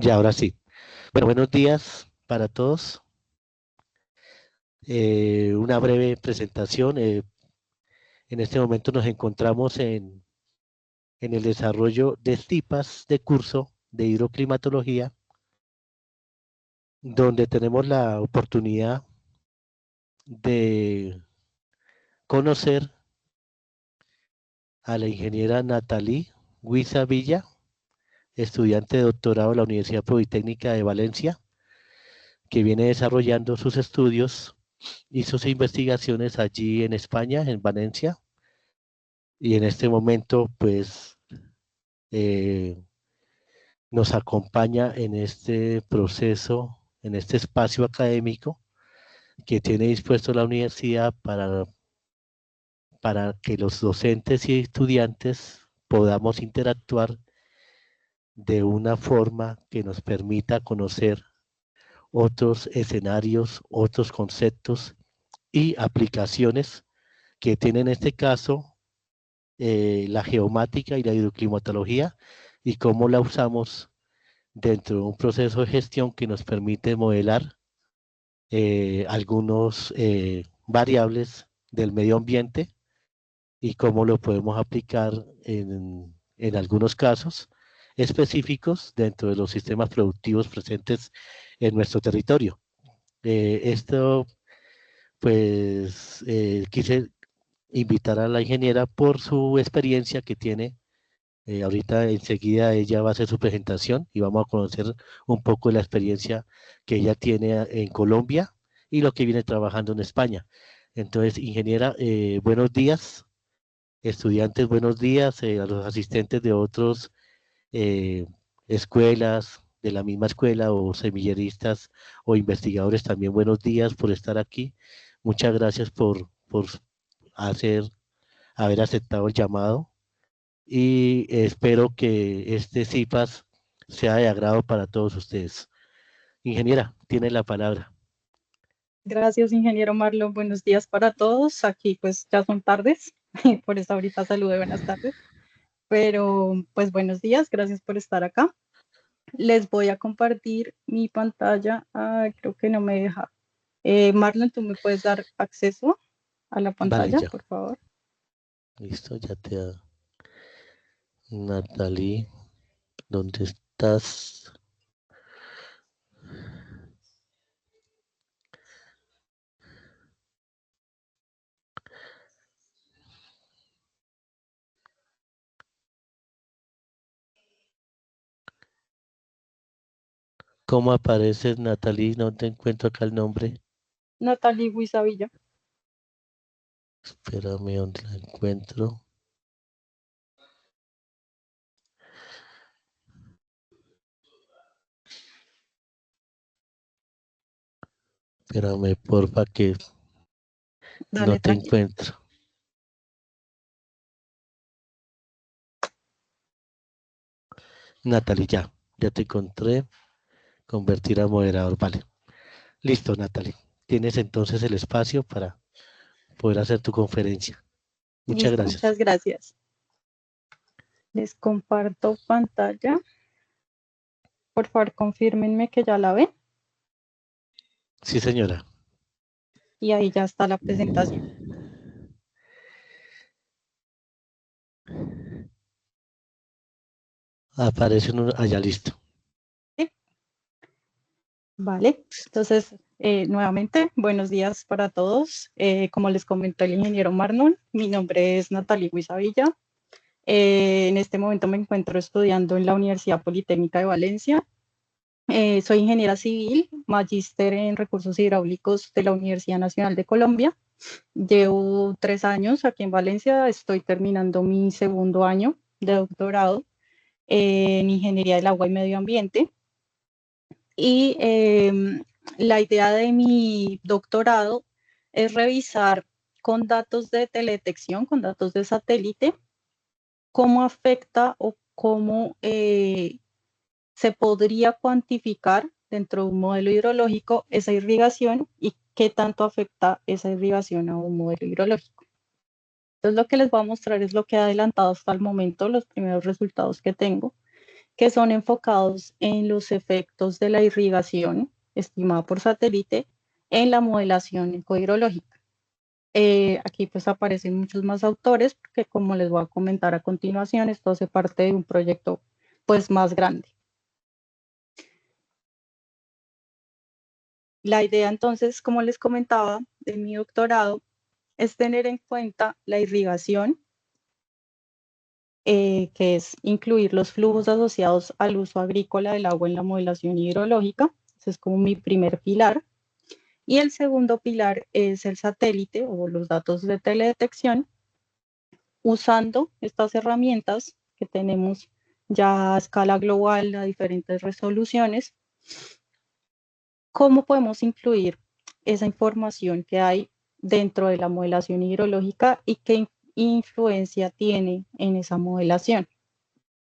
Ya, ahora sí. Bueno, buenos días para todos. Una breve presentación. En este momento nos encontramos en el desarrollo de TIPAS de curso de hidroclimatología, donde tenemos la oportunidad de conocer a la ingeniera Nathalie Huiza Villa, estudiante de doctorado de la Universidad Politécnica de Valencia, que viene desarrollando sus estudios y sus investigaciones allí en España, en Valencia, y en este momento pues eh, nos acompaña en este proceso, en este espacio académico que tiene dispuesto la universidad para que los docentes y estudiantes podamos interactuar de una forma que nos permita conocer otros escenarios, otros conceptos y aplicaciones que tiene en este caso la geomática y la hidroclimatología y cómo la usamos dentro de un proceso de gestión que nos permite modelar algunos variables del medio ambiente y cómo lo podemos aplicar en algunos casos específicos dentro de los sistemas productivos presentes en nuestro territorio. Esto, pues, quise invitar a la ingeniera por su experiencia que tiene. Ahorita enseguida ella va a hacer su presentación y vamos a conocer un poco de la experiencia que ella tiene en Colombia y lo que viene trabajando en España. Entonces, ingeniera, buenos días. Estudiantes, buenos días. A los asistentes de otras eh, escuelas, de la misma escuela o semilleristas o investigadores, también buenos días por estar aquí. Muchas gracias por hacer, haber aceptado el llamado y espero que este CIPAS sea de agrado para todos ustedes. Ingeniera, tiene la palabra. Gracias, ingeniero Marlon. Buenos días para todos. Aquí pues ya son tardes, por eso ahorita salude buenas tardes. Pero pues buenos días, gracias por estar acá. Les voy a compartir mi pantalla. Creo que no me deja. Marlon, ¿tú me puedes dar acceso a la Vale, pantalla, ya. por favor? Listo, ya te da. Natalie, ¿dónde estás? ¿Cómo apareces, Natalie? No te encuentro acá el nombre. Natalie Guisavilla. Espérame, ¿dónde la encuentro? Espérame, porfa, que no Dale, te tranquilo. encuentro. Natalie, ya te encontré. Convertir a moderador, vale. Listo, Natalie. Tienes entonces el espacio para poder hacer tu conferencia. Muchas Listo, gracias. muchas gracias. Les comparto pantalla. Por favor, confírmenme que ya la ven Sí, señora. y ahí ya está la presentación. Aparece allá listo. ¿Sí? Vale, entonces nuevamente buenos días para todos. Como les comentó el ingeniero Marlon, mi nombre es Natalie Guisavilla. En este momento me encuentro estudiando en la Universidad Politécnica de Valencia. Soy ingeniera civil, magíster en recursos hidráulicos de la Universidad Nacional de Colombia. Llevo 3 años aquí en Valencia, estoy terminando mi segundo año de doctorado en ingeniería del agua y medio ambiente. Y la idea de mi doctorado es revisar con datos de teledetección, con datos de satélite, cómo afecta o cómo se podría cuantificar dentro de un modelo hidrológico esa irrigación y qué tanto afecta esa irrigación a un modelo hidrológico. Entonces lo que les voy a mostrar es lo que he adelantado hasta el momento, los primeros resultados que tengo. que son enfocados en los efectos de la irrigación estimada por satélite en la modelación ecohidrológica. Aquí pues aparecen muchos más autores, porque como les voy a comentar a continuación, esto hace parte de un proyecto pues más grande. La idea entonces, como les comentaba, de mi doctorado es tener en cuenta la irrigación, que es incluir los flujos asociados al uso agrícola del agua en la modelación hidrológica. Ese es como mi primer pilar. Y el segundo pilar es el satélite o los datos de teledetección, usando estas herramientas que tenemos ya a escala global a diferentes resoluciones. ¿Cómo podemos incluir esa información que hay dentro de la modelación hidrológica y qué influencia tiene en esa modelación?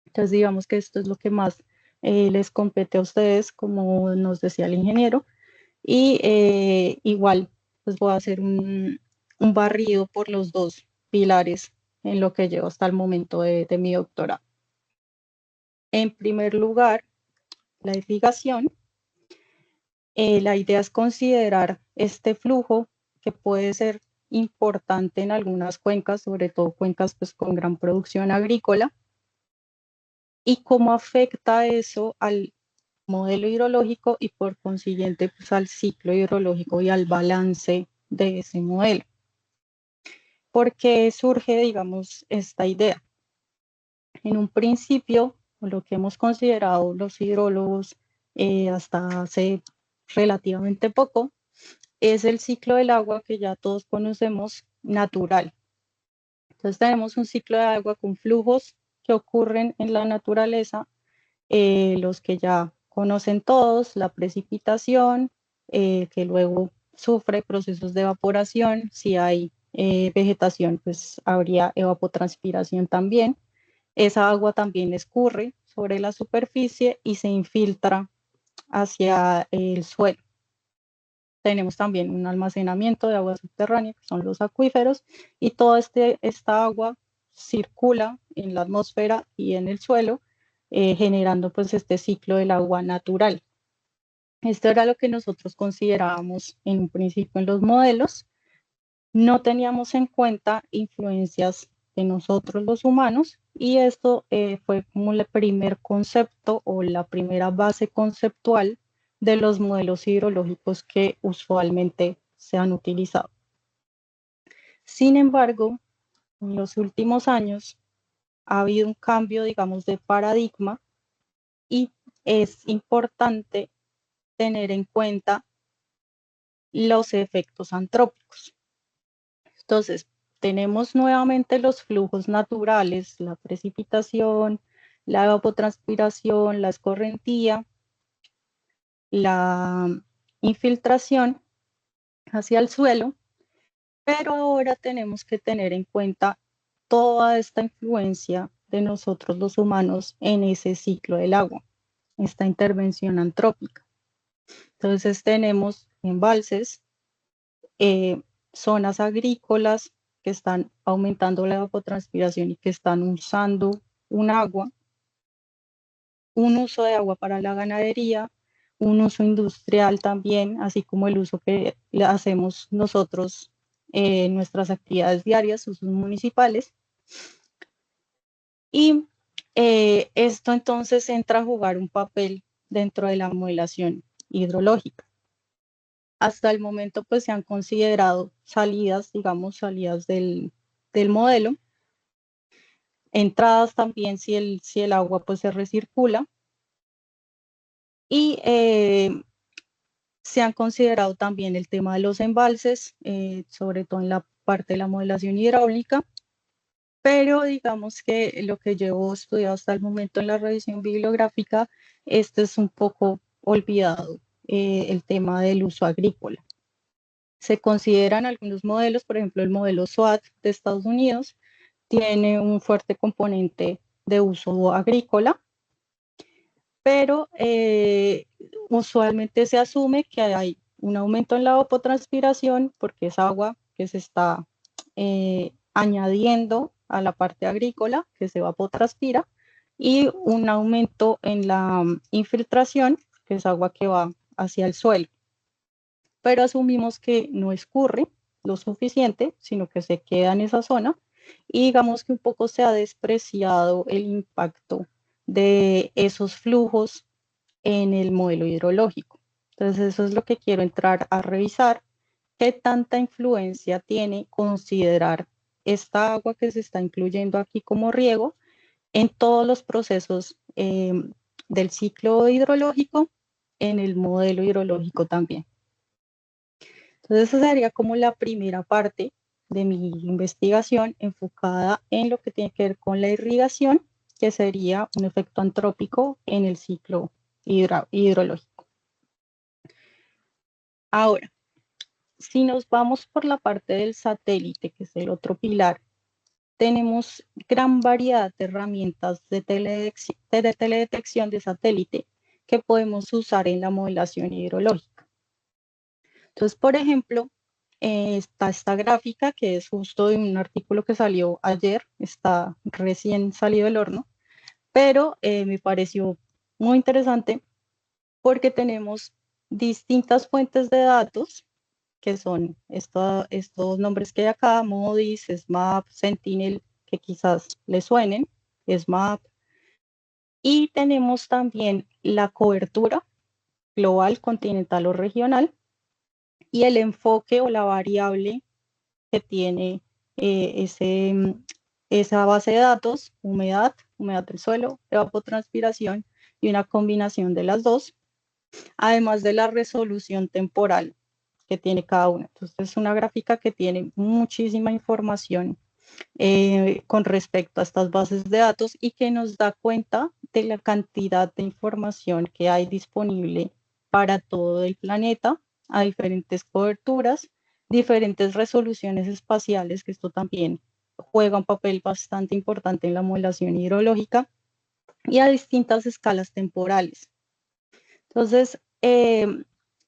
Entonces, digamos que esto es lo que más les compete a ustedes, como nos decía el ingeniero. Y igual, pues voy a hacer un barrido por los dos pilares en lo que llevo hasta el momento de mi doctorado. En primer lugar, la irrigación. La idea es considerar este flujo que puede ser importante en algunas cuencas, sobre todo cuencas pues, con gran producción agrícola, y cómo afecta eso al modelo hidrológico y por consiguiente pues, al ciclo hidrológico y al balance de ese modelo. ¿Por qué surge, digamos, esta idea? En un principio, lo que hemos considerado los hidrólogos hasta hace relativamente poco, es el ciclo del agua que ya todos conocemos natural. Entonces tenemos un ciclo de agua con flujos que ocurren en la naturaleza, los que ya conocen todos, la precipitación, que luego sufre procesos de evaporación. Si hay vegetación, pues habría evapotranspiración también. Esa agua también escurre sobre la superficie y se infiltra hacia el suelo. Tenemos también un almacenamiento de agua subterránea, que son los acuíferos, y toda esta agua circula en la atmósfera y en el suelo, generando pues este ciclo del agua natural. Esto era lo que nosotros considerábamos en un principio en los modelos. No teníamos en cuenta influencias de nosotros los humanos, y esto fue como el primer concepto o la primera base conceptual de los modelos hidrológicos que usualmente se han utilizado. Sin embargo, en los últimos años ha habido un cambio, digamos, de paradigma, y es importante tener en cuenta los efectos antrópicos. Entonces, tenemos nuevamente los flujos naturales, la precipitación, la evapotranspiración, la escorrentía, la infiltración hacia el suelo, pero ahora tenemos que tener en cuenta toda esta influencia de nosotros los humanos en ese ciclo del agua, esta intervención antrópica. Entonces tenemos embalses, zonas agrícolas que están aumentando la evapotranspiración y que están usando un agua, un uso de agua para la ganadería, un uso industrial también, así como el uso que le hacemos nosotros en nuestras actividades diarias, usos municipales. Y esto entonces entra a jugar un papel dentro de la modelación hidrológica. Hasta el momento pues se han considerado salidas, digamos, salidas del modelo, entradas también si el agua pues se recircula, y se han considerado también el tema de los embalses, sobre todo en la parte de la modelación hidráulica, pero digamos que lo que llevo estudiado hasta el momento en la revisión bibliográfica, este es un poco olvidado, el tema del uso agrícola. Se consideran algunos modelos, por ejemplo el modelo SWAT de Estados Unidos, tiene un fuerte componente de uso agrícola, pero usualmente se asume que hay un aumento en la evapotranspiración porque es agua que se está añadiendo a la parte agrícola, que se evapotranspira, y un aumento en la infiltración, que es agua que va hacia el suelo. Pero asumimos que no escurre lo suficiente, sino que se queda en esa zona y digamos que un poco se ha despreciado el impacto de esos flujos en el modelo hidrológico. Entonces eso es lo que quiero entrar a revisar, qué tanta influencia tiene considerar esta agua que se está incluyendo aquí como riego en todos los procesos del ciclo hidrológico, en el modelo hidrológico también. Entonces, esa sería como la primera parte de mi investigación enfocada en lo que tiene que ver con la irrigación, que sería un efecto antrópico en el ciclo hidrológico. Ahora, si nos vamos por la parte del satélite, que es el otro pilar, tenemos gran variedad de herramientas de teledetección de satélite que podemos usar en la modelación hidrológica. Entonces, por ejemplo, está esta gráfica que es justo de un artículo que salió ayer, está recién salido del horno, pero me pareció muy interesante porque tenemos distintas fuentes de datos, que son estos nombres que hay acá, MODIS, SMAP, Sentinel, que quizás les suenen, SMAP, y tenemos también la cobertura global, continental o regional, y el enfoque o la variable que tiene esa base de datos, humedad del suelo, evapotranspiración y una combinación de las dos, además de la resolución temporal que tiene cada una. Entonces es una gráfica que tiene muchísima información con respecto a estas bases de datos y que nos da cuenta de la cantidad de información que hay disponible para todo el planeta a diferentes coberturas, diferentes resoluciones espaciales, que esto también juega un papel bastante importante en la modelación hidrológica, y a distintas escalas temporales. Entonces,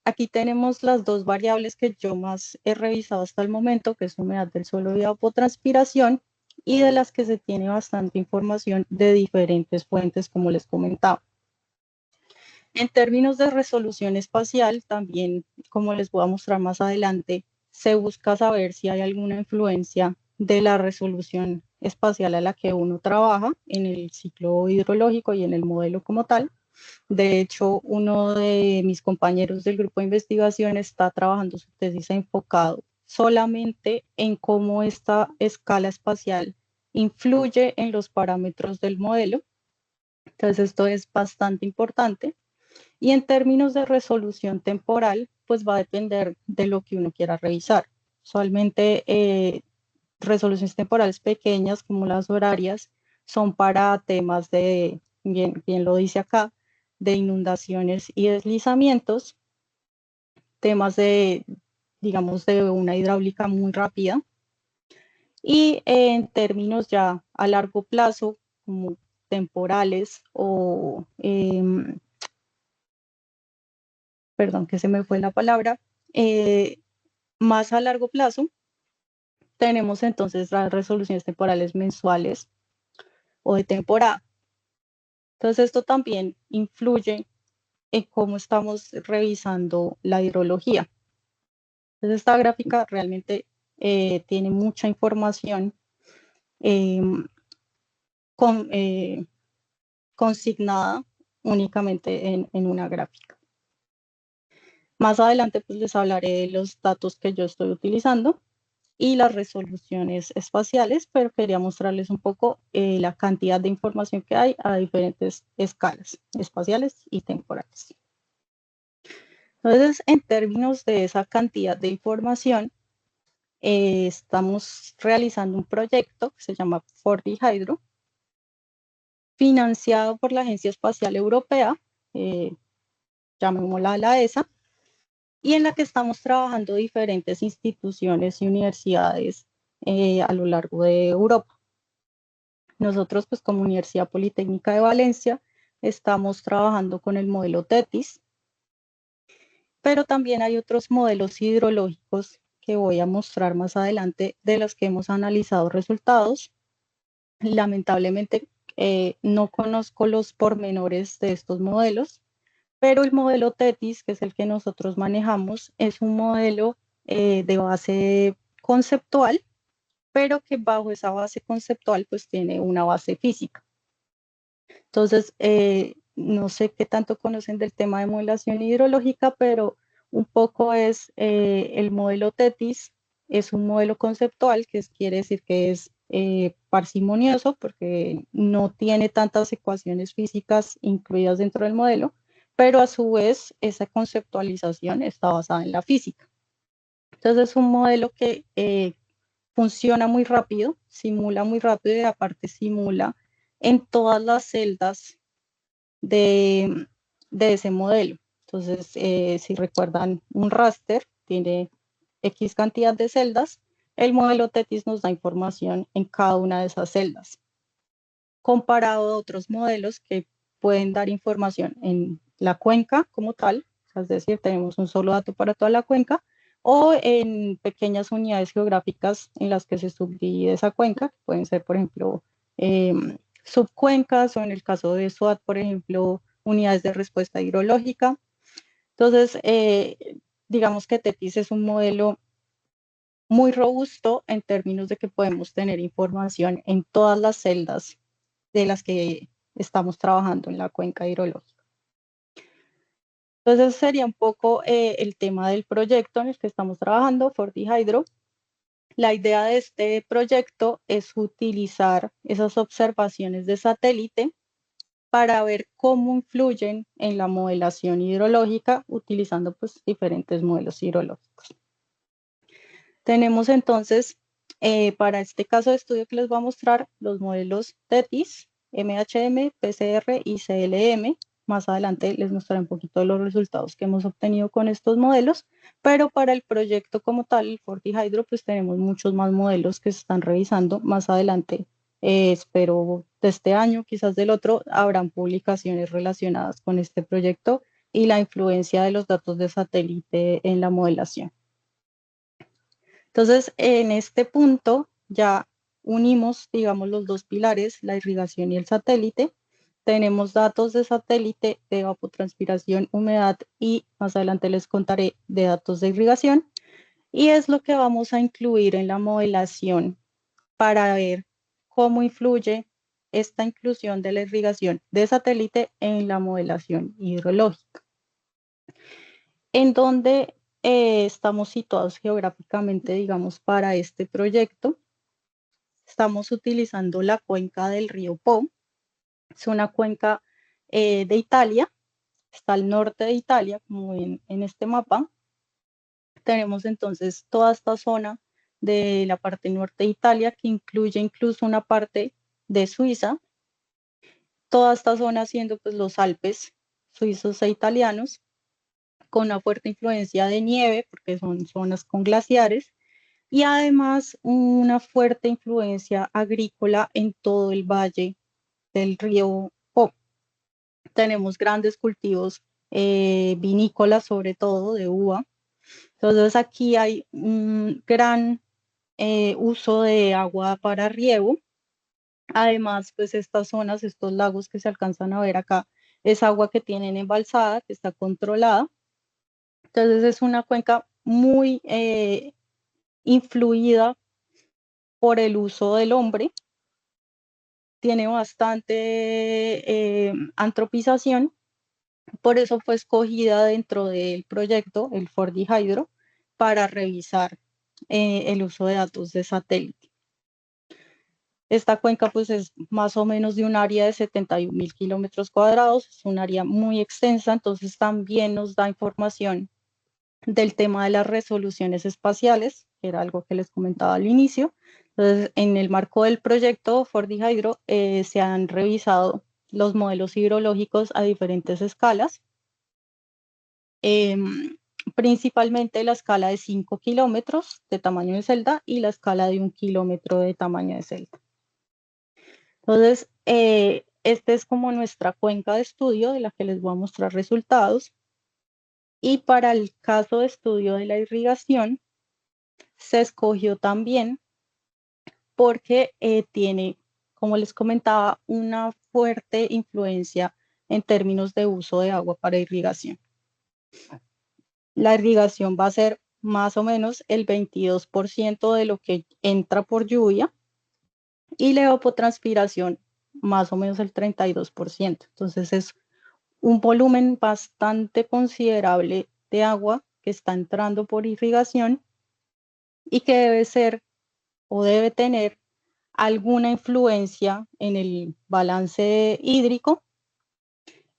aquí tenemos las dos variables que yo más he revisado hasta el momento, que es humedad del suelo y evapotranspiración, y de las que se tiene bastante información de diferentes fuentes, como les comentaba. En términos de resolución espacial, también, como les voy a mostrar más adelante, se busca saber si hay alguna influencia de la resolución espacial a la que uno trabaja en el ciclo hidrológico y en el modelo como tal. De hecho, uno de mis compañeros del grupo de investigación está trabajando su tesis enfocado solamente en cómo esta escala espacial influye en los parámetros del modelo. Entonces, esto es bastante importante. Y en términos de resolución temporal, pues va a depender de lo que uno quiera revisar. Usualmente, resoluciones temporales pequeñas como las horarias son para temas de, bien lo dice acá, de inundaciones y deslizamientos, temas de, digamos, de una hidráulica muy rápida. Y en términos ya a largo plazo, como temporales o, perdón que se me fue la palabra, más a largo plazo, tenemos entonces las resoluciones temporales mensuales o de temporada. Entonces esto también influye en cómo estamos revisando la hidrología. Entonces esta gráfica realmente tiene mucha información eh, consignada únicamente en una gráfica. Más adelante pues les hablaré de los datos que yo estoy utilizando y las resoluciones espaciales, pero quería mostrarles un poco la cantidad de información que hay a diferentes escalas espaciales y temporales. Entonces, en términos de esa cantidad de información, estamos realizando un proyecto que se llama 4D Hydro, financiado por la Agencia Espacial Europea, llamémosla la ESA, y en la que estamos trabajando diferentes instituciones y universidades a lo largo de Europa. Nosotros, pues como Universidad Politécnica de Valencia, estamos trabajando con el modelo TETIS, pero también hay otros modelos hidrológicos que voy a mostrar más adelante de los que hemos analizado resultados. Lamentablemente, no conozco los pormenores de estos modelos, pero el modelo TETIS, que es el que nosotros manejamos, es un modelo de base conceptual, pero que bajo esa base conceptual pues tiene una base física. Entonces, no sé qué tanto conocen del tema de modelación hidrológica, pero un poco es el modelo TETIS, es un modelo conceptual, que quiere decir que es parsimonioso porque no tiene tantas ecuaciones físicas incluidas dentro del modelo, pero a su vez esa conceptualización está basada en la física. Entonces es un modelo que funciona muy rápido, simula muy rápido y aparte simula en todas las celdas de ese modelo. Entonces, si recuerdan, un raster tiene X cantidad de celdas, el modelo TETIS nos da información en cada una de esas celdas, comparado a otros modelos que pueden dar información en la cuenca como tal, es decir, tenemos un solo dato para toda la cuenca, o en pequeñas unidades geográficas en las que se subdivide esa cuenca, que pueden ser, por ejemplo, subcuencas o en el caso de SWAT, por ejemplo, unidades de respuesta hidrológica. Entonces, digamos que TETIS es un modelo muy robusto en términos de que podemos tener información en todas las celdas de las que estamos trabajando en la cuenca hidrológica. Entonces sería un poco el tema del proyecto en el que estamos trabajando, FortiHydro. La idea de este proyecto es utilizar esas observaciones de satélite para ver cómo influyen en la modelación hidrológica utilizando pues diferentes modelos hidrológicos. Tenemos entonces para este caso de estudio que les voy a mostrar los modelos TETIS, MHM, PCR y CLM. Más adelante les mostraré un poquito de los resultados que hemos obtenido con estos modelos, pero para el proyecto como tal, el FortiHydro, pues tenemos muchos más modelos que se están revisando. Más adelante, espero de este año, quizás del otro, habrán publicaciones relacionadas con este proyecto y la influencia de los datos de satélite en la modelación. Entonces, en este punto ya unimos, digamos, los dos pilares, la irrigación y el satélite. Tenemos datos de satélite de evapotranspiración, humedad y más adelante les contaré de datos de irrigación. Y es lo que vamos a incluir en la modelación para ver cómo influye esta inclusión de la irrigación de satélite en la modelación hidrológica. En donde estamos situados geográficamente, digamos, para este proyecto. Estamos utilizando la cuenca del río Po. Es una cuenca de Italia, está al norte de Italia, como ven en este mapa. Tenemos entonces toda esta zona de la parte norte de Italia, que incluye incluso una parte de Suiza. Toda esta zona siendo pues los Alpes suizos e italianos, con una fuerte influencia de nieve, porque son zonas con glaciares, y además una fuerte influencia agrícola en todo el valle del río Po. Tenemos grandes cultivos vinícolas, sobre todo de uva. Entonces aquí hay un gran uso de agua para riego. Además, pues estas zonas, estos lagos que se alcanzan a ver acá, es agua que tienen embalsada, que está controlada. Entonces es una cuenca muy influida por el uso del hombre, tiene bastante antropización, por eso fue escogida dentro del proyecto, el FortiHydro, para revisar el uso de datos de satélite. Esta cuenca pues es más o menos de un área de 71.000 kilómetros cuadrados, es un área muy extensa, entonces también nos da información del tema de las resoluciones espaciales, que era algo que les comentaba al inicio. Entonces, en el marco del proyecto FortiHydro se han revisado los modelos hidrológicos a diferentes escalas, principalmente la escala de 5 kilómetros de tamaño de celda y la escala de 1 kilómetro de tamaño de celda. Entonces, esta es como nuestra cuenca de estudio de la que les voy a mostrar resultados. Y para el caso de estudio de la irrigación, se escogió también porque tiene como les comentaba, una fuerte influencia en términos de uso de agua para irrigación. La irrigación va a ser más o menos el 22% de lo que entra por lluvia y la evapotranspiración más o menos el 32%. Entonces es un volumen bastante considerable de agua que está entrando por irrigación y que debe ser o debe tener alguna influencia en el balance hídrico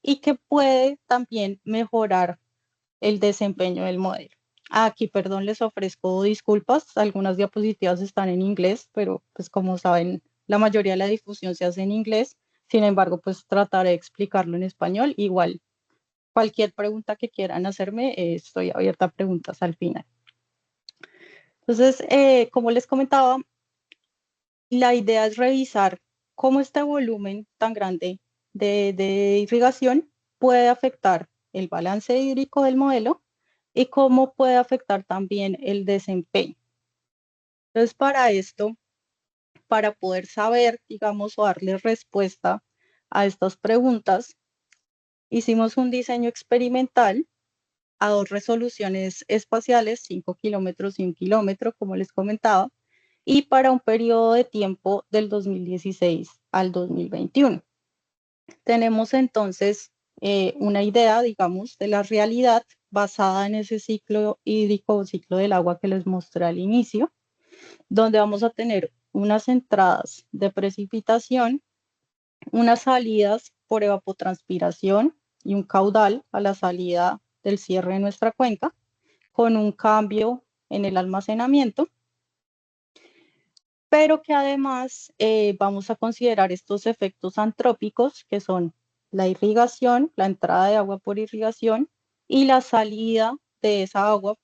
y que puede también mejorar el desempeño del modelo. Aquí, perdón, les ofrezco disculpas, algunas diapositivas están en inglés, pero pues como saben, la mayoría de la difusión se hace en inglés, sin embargo, pues trataré de explicarlo en español. Igual, cualquier pregunta que quieran hacerme, estoy abierta a preguntas al final. Entonces, como les comentaba, la idea es revisar cómo este volumen tan grande de irrigación puede afectar el balance hídrico del modelo y cómo puede afectar también el desempeño. Entonces, para esto, para poder saber, digamos, o darle respuesta a estas preguntas, hicimos un diseño experimental a 2 resoluciones espaciales, 5 kilómetros y 1 kilómetro, como les comentaba, y para un periodo de tiempo del 2016 al 2021. Tenemos entonces una idea, digamos, de la realidad basada en ese ciclo hídrico o ciclo del agua que les mostré al inicio, donde vamos a tener unas entradas de precipitación, unas salidas por evapotranspiración y un caudal a la salida del cierre de nuestra cuenca, con un cambio en el almacenamiento, pero que además vamos a considerar estos efectos antrópicos que son la irrigación, la entrada de agua por irrigación y la salida de esa agua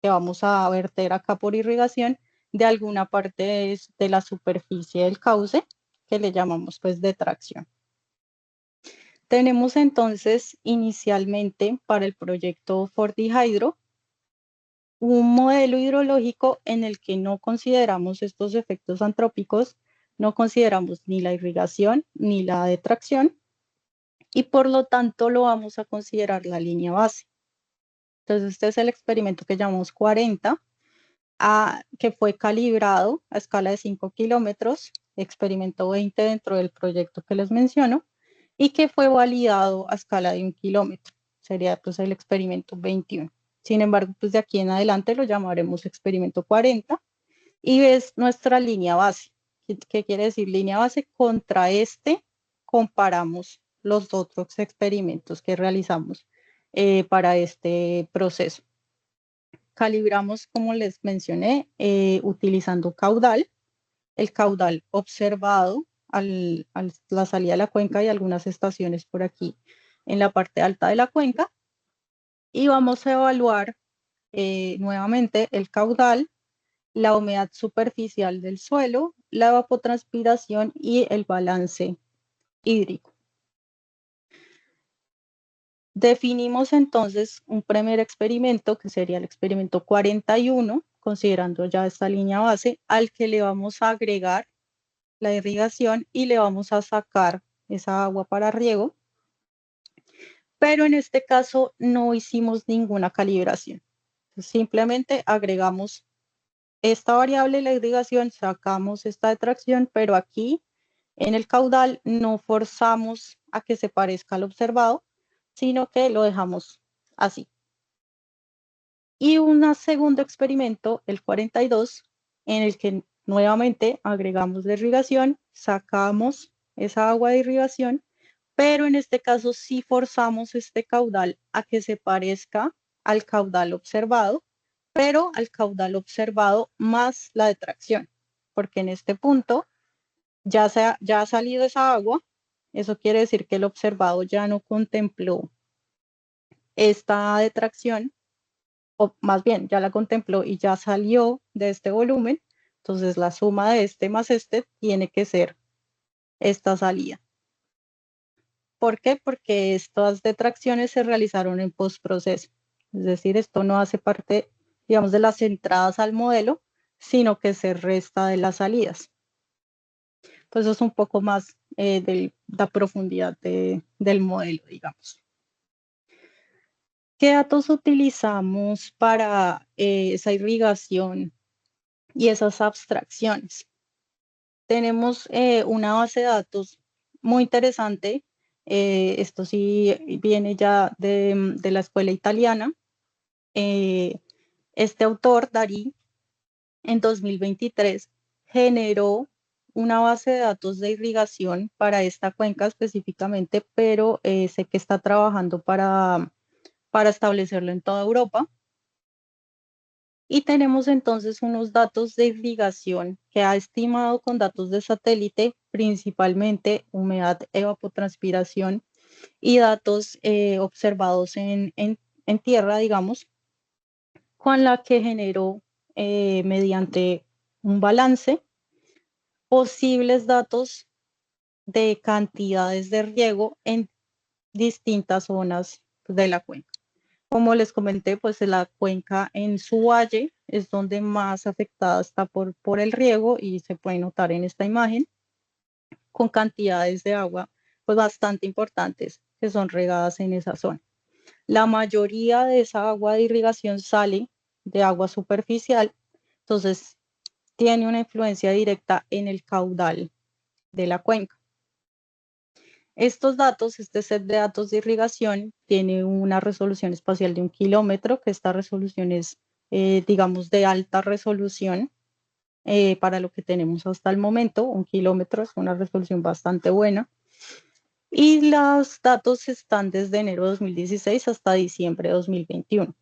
que vamos a verter acá por irrigación de alguna parte de la superficie del cauce que le llamamos pues detracción. Tenemos entonces inicialmente para el proyecto FortiHydro un modelo hidrológico en el que no consideramos estos efectos antrópicos, no consideramos ni la irrigación ni la detracción y por lo tanto lo vamos a considerar la línea base. Entonces este es el experimento que llamamos 40, que fue calibrado a escala de 5 kilómetros, experimento 20 dentro del proyecto que les menciono, y que fue validado a escala de 1 kilómetro. Sería pues el experimento 21. Sin embargo, pues de aquí en adelante lo llamaremos experimento 40 y es nuestra línea base. ¿Qué quiere decir línea base? Contra este comparamos los otros experimentos que realizamos para este proceso. Calibramos, como les mencioné, utilizando caudal, el caudal observado a la salida de la cuenca y algunas estaciones por aquí en la parte alta de la cuenca. Y vamos a evaluar nuevamente el caudal, la humedad superficial del suelo, la evapotranspiración y el balance hídrico. Definimos entonces un primer experimento, que sería el experimento 41, considerando ya esta línea base, al que le vamos a agregar la irrigación y le vamos a sacar esa agua para riego. Pero en este caso no hicimos ninguna calibración. Simplemente agregamos esta variable, la irrigación, sacamos esta detracción, pero aquí en el caudal no forzamos a que se parezca al observado, sino que lo dejamos así. Y un segundo experimento, el 42, en el que nuevamente agregamos la irrigación, sacamos esa agua de irrigación, pero en este caso sí forzamos este caudal a que se parezca al caudal observado, pero al caudal observado más la detracción, porque en este punto ya ha salido esa agua, eso quiere decir que el observado ya no contempló esta detracción, o más bien ya la contempló y ya salió de este volumen, entonces la suma de este más este tiene que ser esta salida. ¿Por qué? Porque estas detracciones se realizaron en postproceso, es decir, esto no hace parte, digamos, de las entradas al modelo, sino que se resta de las salidas. Pues eso es un poco más de la profundidad del modelo, digamos. ¿Qué datos utilizamos para esa irrigación y esas abstracciones? Tenemos una base de datos muy interesante. Esto sí viene ya de la escuela italiana. Este autor, Darí, en 2023 generó una base de datos de irrigación para esta cuenca específicamente, pero sé que está trabajando para establecerlo en toda Europa. Y tenemos entonces unos datos de irrigación que ha estimado con datos de satélite, principalmente humedad, evapotranspiración y datos observados en tierra, digamos, con la que generó mediante un balance posibles datos de cantidades de riego en distintas zonas de la cuenca. Como les comenté, pues la cuenca en su valle es donde más afectada está por el riego y se puede notar en esta imagen con cantidades de agua pues bastante importantes que son regadas en esa zona. La mayoría de esa agua de irrigación sale de agua superficial, entonces tiene una influencia directa en el caudal de la cuenca. Estos datos, este set de datos de irrigación, tiene una resolución espacial de 1 kilómetro, que esta resolución es, digamos, de alta resolución para lo que tenemos hasta el momento. 1 kilómetro es una resolución bastante buena. Y los datos están desde enero de 2016 hasta diciembre de 2021.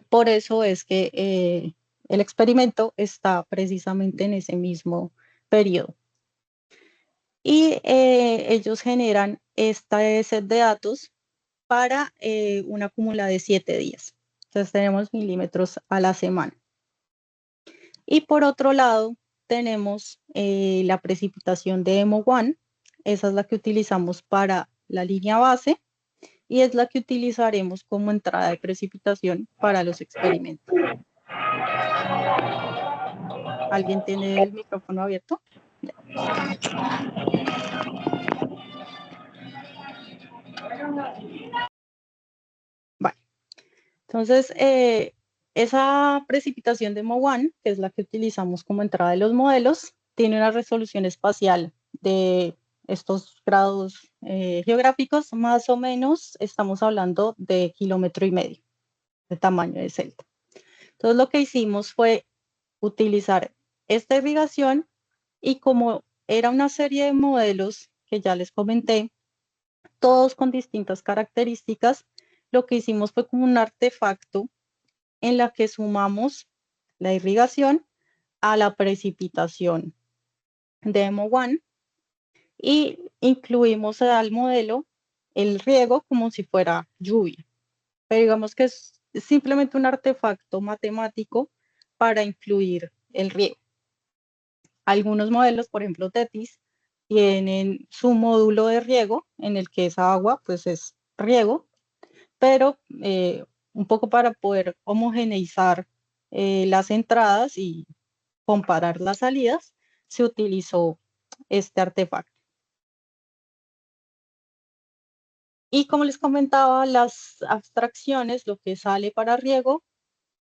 Por eso es que el experimento está precisamente en ese mismo periodo. Y ellos generan este set de datos para una acumulada de 7 días. Entonces tenemos milímetros a la semana. Y por otro lado, tenemos la precipitación de EMO1. Esa es la que utilizamos para la línea base y es la que utilizaremos como entrada de precipitación para los experimentos. ¿Alguien tiene el micrófono abierto? Vale. Entonces, esa precipitación de MO1, que es la que utilizamos como entrada de los modelos, tiene una resolución espacial de estos grados geográficos, más o menos estamos hablando de 1,5 kilómetros de tamaño de celda. Entonces, lo que hicimos fue utilizar esta irrigación y como era una serie de modelos que ya les comenté, todos con distintas características, lo que hicimos fue como un artefacto en la que sumamos la irrigación a la precipitación de EMO1 y incluimos al modelo el riego como si fuera lluvia. Pero digamos que es simplemente un artefacto matemático para incluir el riego. Algunos modelos, por ejemplo TETIS, tienen su módulo de riego en el que esa agua pues es riego, pero un poco para poder homogeneizar las entradas y comparar las salidas, se utilizó este artefacto. Y como les comentaba, las abstracciones, lo que sale para riego,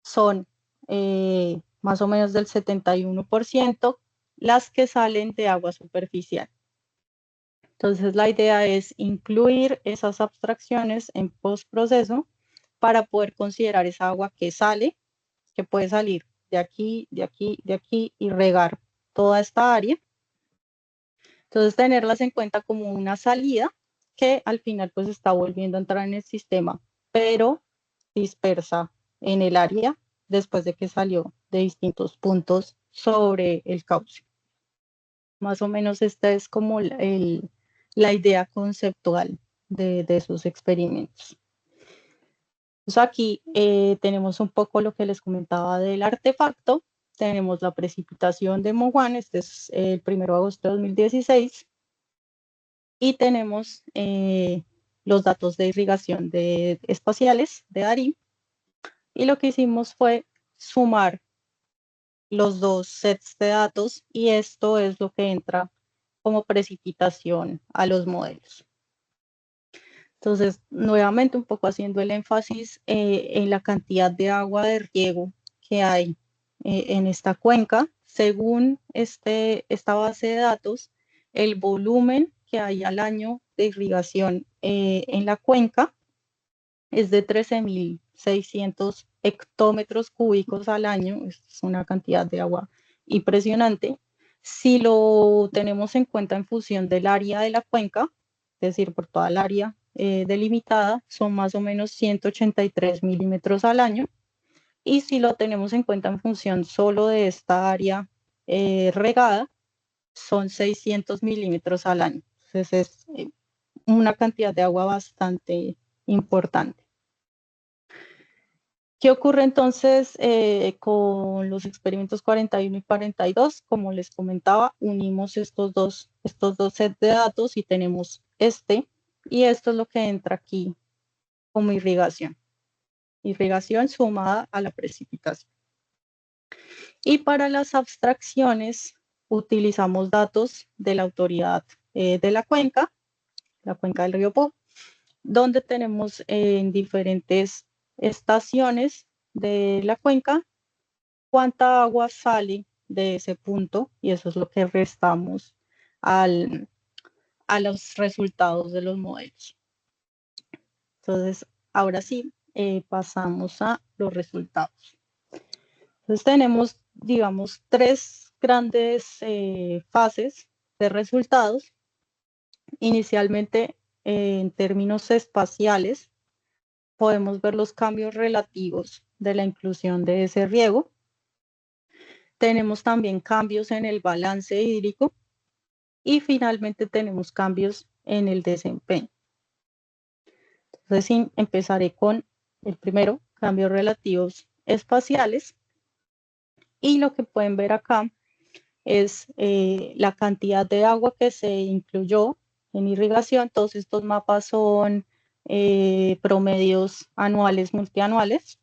son más o menos del 71% las que salen de agua superficial. Entonces la idea es incluir esas abstracciones en postproceso para poder considerar esa agua que sale, que puede salir de aquí, de aquí, de aquí y regar toda esta área. Entonces tenerlas en cuenta como una salida que al final pues está volviendo a entrar en el sistema, pero dispersa en el área después de que salió de distintos puntos sobre el cauce. Más o menos esta es como la idea conceptual de sus experimentos. Entonces aquí tenemos un poco lo que les comentaba del artefacto. Tenemos la precipitación de MO1, este es el 1 de agosto de 2016, y tenemos los datos de irrigación espaciales de DARI, y lo que hicimos fue sumar los dos sets de datos y esto es lo que entra como precipitación a los modelos. Entonces, nuevamente un poco haciendo el énfasis en la cantidad de agua de riego que hay en esta cuenca. Según esta base de datos, el volumen que hay al año de irrigación en la cuenca es de 13.600 hectómetros cúbicos al año. Es una cantidad de agua impresionante. Si lo tenemos en cuenta en función del área de la cuenca, es decir, por toda el área delimitada, son más o menos 183 milímetros al año. Y si lo tenemos en cuenta en función solo de esta área regada, son 600 milímetros al año. Entonces es una cantidad de agua bastante importante. ¿Qué ocurre entonces con los experimentos 41 y 42? Como les comentaba, unimos estos dos sets de datos y tenemos y esto es lo que entra aquí como irrigación. Irrigación sumada a la precipitación. Y para las abstracciones utilizamos datos de la autoridad de la cuenca del río Po, donde tenemos en diferentes estaciones de la cuenca cuánta agua sale de ese punto y eso es lo que restamos a los resultados de los modelos. Entonces, ahora sí, pasamos a los resultados. Entonces tenemos, digamos, tres grandes fases de resultados. Inicialmente, en términos espaciales, podemos ver los cambios relativos de la inclusión de ese riego. Tenemos también cambios en el balance hídrico y finalmente tenemos cambios en el desempeño. Entonces empezaré con el primero, cambios relativos espaciales. Y lo que pueden ver acá es la cantidad de agua que se incluyó en irrigación. Todos estos mapas son promedios anuales, multianuales.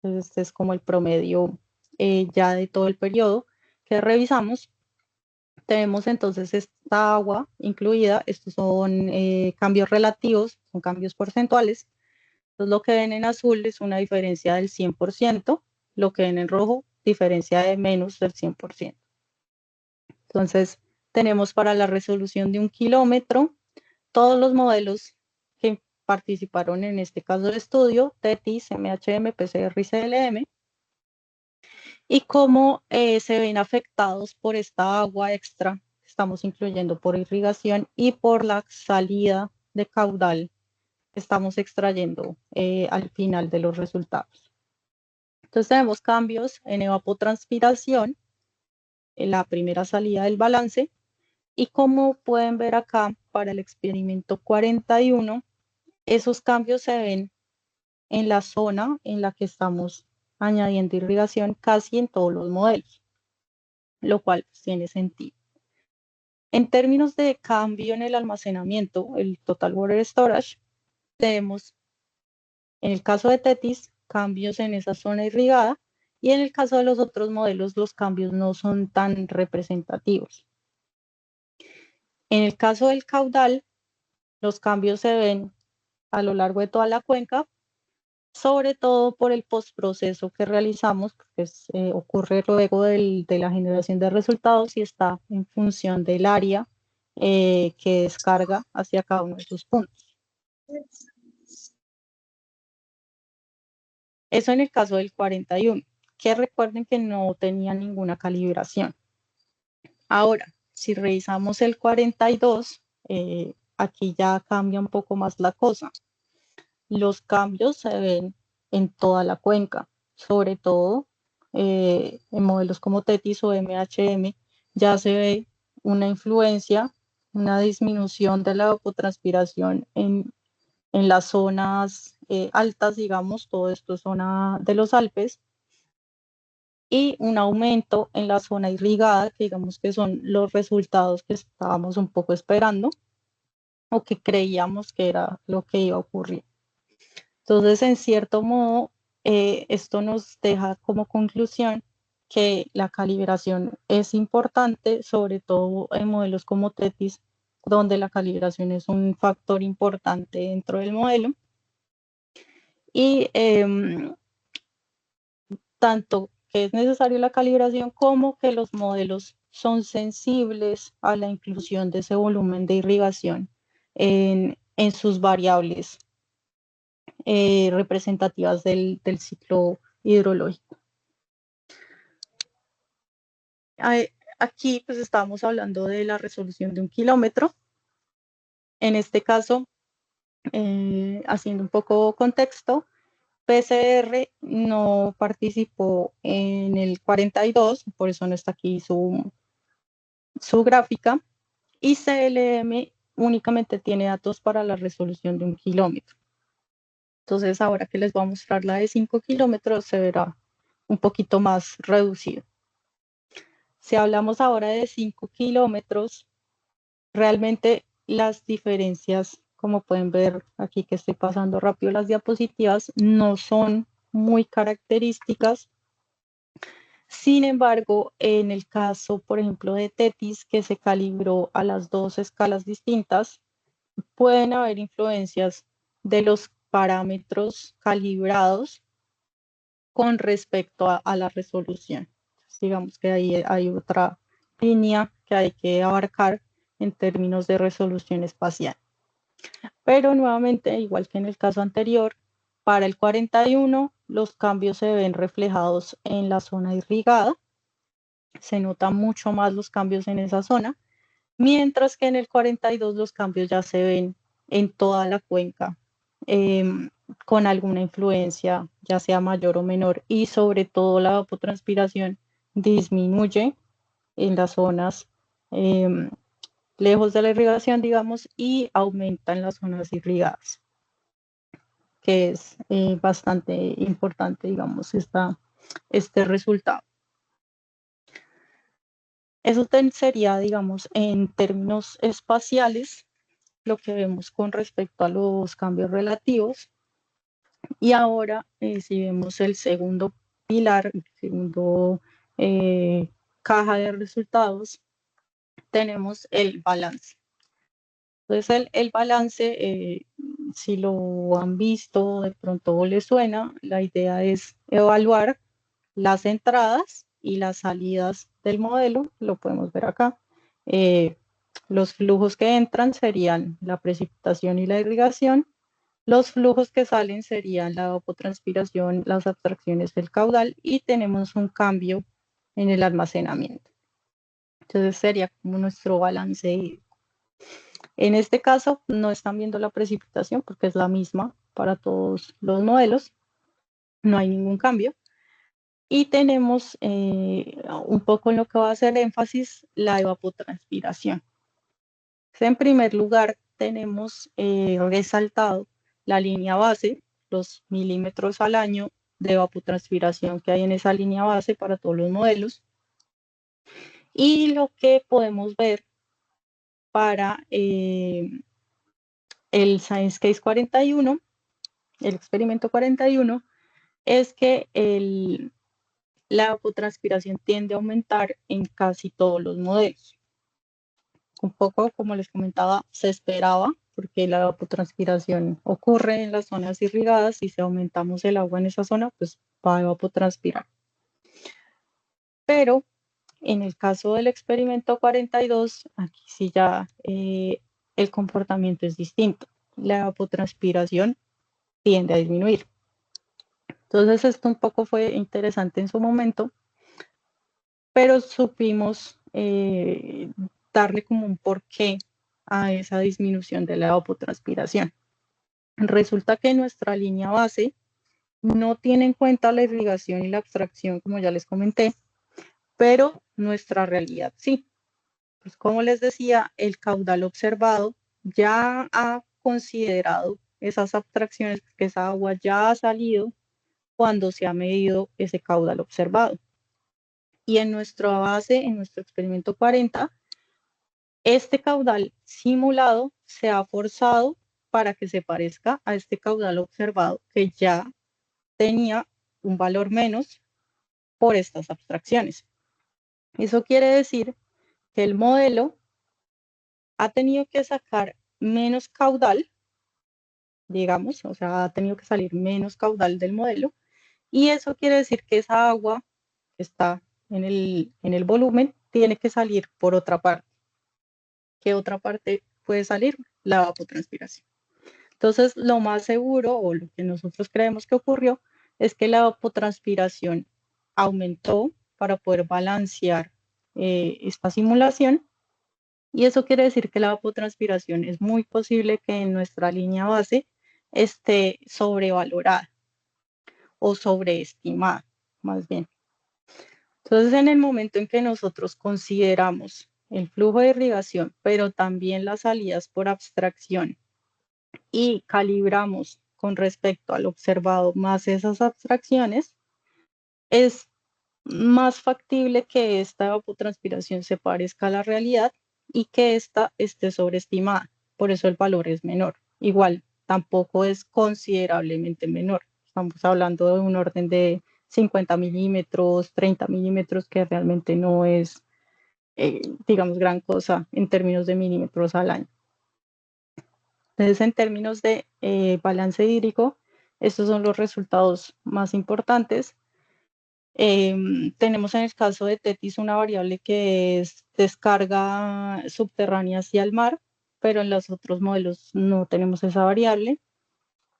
Entonces, este es como el promedio ya de todo el periodo que revisamos. Tenemos entonces esta agua incluida. Estos son cambios relativos, son cambios porcentuales. Entonces, lo que ven en azul es una diferencia del 100%, lo que ven en rojo, diferencia de menos del 100%. Entonces, tenemos para la resolución de 1 kilómetro todos los modelos que participaron en este caso de estudio, TETIS, MHM, PCR y CLM, y cómo se ven afectados por esta agua extra que estamos incluyendo por irrigación y por la salida de caudal que estamos extrayendo al final de los resultados. Entonces tenemos cambios en evapotranspiración, en la primera salida del balance, y como pueden ver acá, para el experimento 41, esos cambios se ven en la zona en la que estamos añadiendo irrigación casi en todos los modelos, lo cual pues, tiene sentido. En términos de cambio en el almacenamiento, el Total Water Storage, tenemos, en el caso de TETIS, cambios en esa zona irrigada, y en el caso de los otros modelos, los cambios no son tan representativos. En el caso del caudal, los cambios se ven a lo largo de toda la cuenca, sobre todo por el postproceso que realizamos, que ocurre luego de la generación de resultados y está en función del área que descarga hacia cada uno de sus puntos. Eso en el caso del 41, que recuerden que no tenía ninguna calibración. Ahora, si revisamos el 42, aquí ya cambia un poco más la cosa. Los cambios se ven en toda la cuenca, sobre todo en modelos como TETIS o MHM, ya se ve una influencia, una disminución de la evapotranspiración en las zonas altas, digamos, todo esto es zona de los Alpes, y un aumento en la zona irrigada, que digamos que son los resultados que estábamos un poco esperando o que creíamos que era lo que iba a ocurrir. Entonces, en cierto modo, esto nos deja como conclusión que la calibración es importante, sobre todo en modelos como TETIS, donde la calibración es un factor importante dentro del modelo. Y tanto que es necesaria la calibración como que los modelos son sensibles a la inclusión de ese volumen de irrigación en sus variables representativas del ciclo hidrológico. Aquí pues estamos hablando de la resolución de 1 kilómetro. En este caso, haciendo un poco contexto, PCR no participó en el 42, por eso no está aquí su gráfica, y CLM únicamente tiene datos para la resolución de 1 kilómetro. Entonces, ahora que les voy a mostrar la de 5 kilómetros, se verá un poquito más reducido. Si hablamos ahora de 5 kilómetros, realmente las diferencias, como pueden ver aquí que estoy pasando rápido las diapositivas, no son muy características. Sin embargo, en el caso, por ejemplo, de TETIS, que se calibró a las dos escalas distintas, pueden haber influencias de los parámetros calibrados con respecto a la resolución. Entonces, digamos que ahí hay otra línea que hay que abarcar en términos de resolución espacial. Pero nuevamente, igual que en el caso anterior, para el 41 los cambios se ven reflejados en la zona irrigada, se notan mucho más los cambios en esa zona, mientras que en el 42 los cambios ya se ven en toda la cuenca, con alguna influencia, ya sea mayor o menor, y sobre todo la evapotranspiración disminuye en las zonas lejos de la irrigación, digamos, y aumenta en las zonas irrigadas, que es bastante importante, digamos, este resultado. Eso sería, digamos, en términos espaciales, lo que vemos con respecto a los cambios relativos. Y ahora, si vemos el segundo pilar, el segundo caja de resultados, tenemos el balance. Entonces, el balance, si lo han visto, de pronto les suena, la idea es evaluar las entradas y las salidas del modelo, lo podemos ver acá. Los flujos que entran serían la precipitación y la irrigación. Los flujos que salen serían la evapotranspiración, las abstracciones del caudal y tenemos un cambio en el almacenamiento. Entonces sería como nuestro balance. En este caso no están viendo la precipitación porque es la misma para todos los modelos, no hay ningún cambio. Y tenemos un poco en lo que va a hacer énfasis la evapotranspiración. En primer lugar, tenemos resaltado la línea base, los milímetros al año de evapotranspiración que hay en esa línea base para todos los modelos. Y lo que podemos ver para el Science Case 41, el experimento 41, es que la evapotranspiración tiende a aumentar en casi todos los modelos. Un poco, como les comentaba, se esperaba, porque la evapotranspiración ocurre en las zonas irrigadas y si aumentamos el agua en esa zona, pues va a evapotranspirar. Pero en el caso del experimento 42, aquí sí ya el comportamiento es distinto. La evapotranspiración tiende a disminuir. Entonces esto un poco fue interesante en su momento, pero supimos darle como un porqué a esa disminución de la evapotranspiración. Resulta que nuestra línea base no tiene en cuenta la irrigación y la abstracción, como ya les comenté, pero nuestra realidad sí. Pues como les decía, el caudal observado ya ha considerado esas abstracciones, que esa agua ya ha salido cuando se ha medido ese caudal observado. Y en nuestra base, en nuestro experimento 40, este caudal simulado se ha forzado para que se parezca a este caudal observado que ya tenía un valor menos por estas abstracciones. Eso quiere decir que el modelo ha tenido que sacar menos caudal, digamos, o sea, ha tenido que salir menos caudal del modelo, y eso quiere decir que esa agua que está en el volumen tiene que salir por otra parte. ¿Qué otra parte puede salir? La evapotranspiración. Entonces, lo más seguro o lo que nosotros creemos que ocurrió es que la evapotranspiración aumentó para poder balancear esta simulación, y eso quiere decir que la evapotranspiración es muy posible que en nuestra línea base esté sobrevalorada o sobreestimada, más bien. Entonces, en el momento en que nosotros consideramos el flujo de irrigación, pero también las salidas por abstracción, y calibramos con respecto al observado más esas abstracciones, es más factible que esta evapotranspiración se parezca a la realidad y que esta esté sobreestimada. Por eso el valor es menor. Igual, tampoco es considerablemente menor. Estamos hablando de un orden de 50 milímetros, 30 milímetros, que realmente no es, digamos, gran cosa en términos de milímetros al año. Entonces, en términos de balance hídrico, estos son los resultados más importantes. Tenemos en el caso de Tetis una variable que es descarga subterránea hacia el mar, pero en los otros modelos no tenemos esa variable.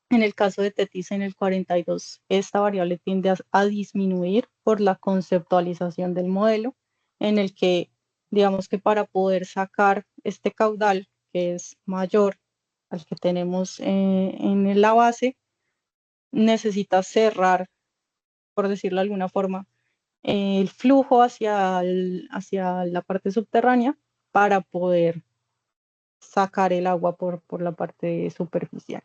En el caso de Tetis en el 42, esta variable tiende a disminuir por la conceptualización del modelo, en el que, digamos que para poder sacar este caudal, que es mayor al que tenemos en la base, necesita cerrar, por decirlo de alguna forma, el flujo hacia la parte subterránea para poder sacar el agua por la parte superficial.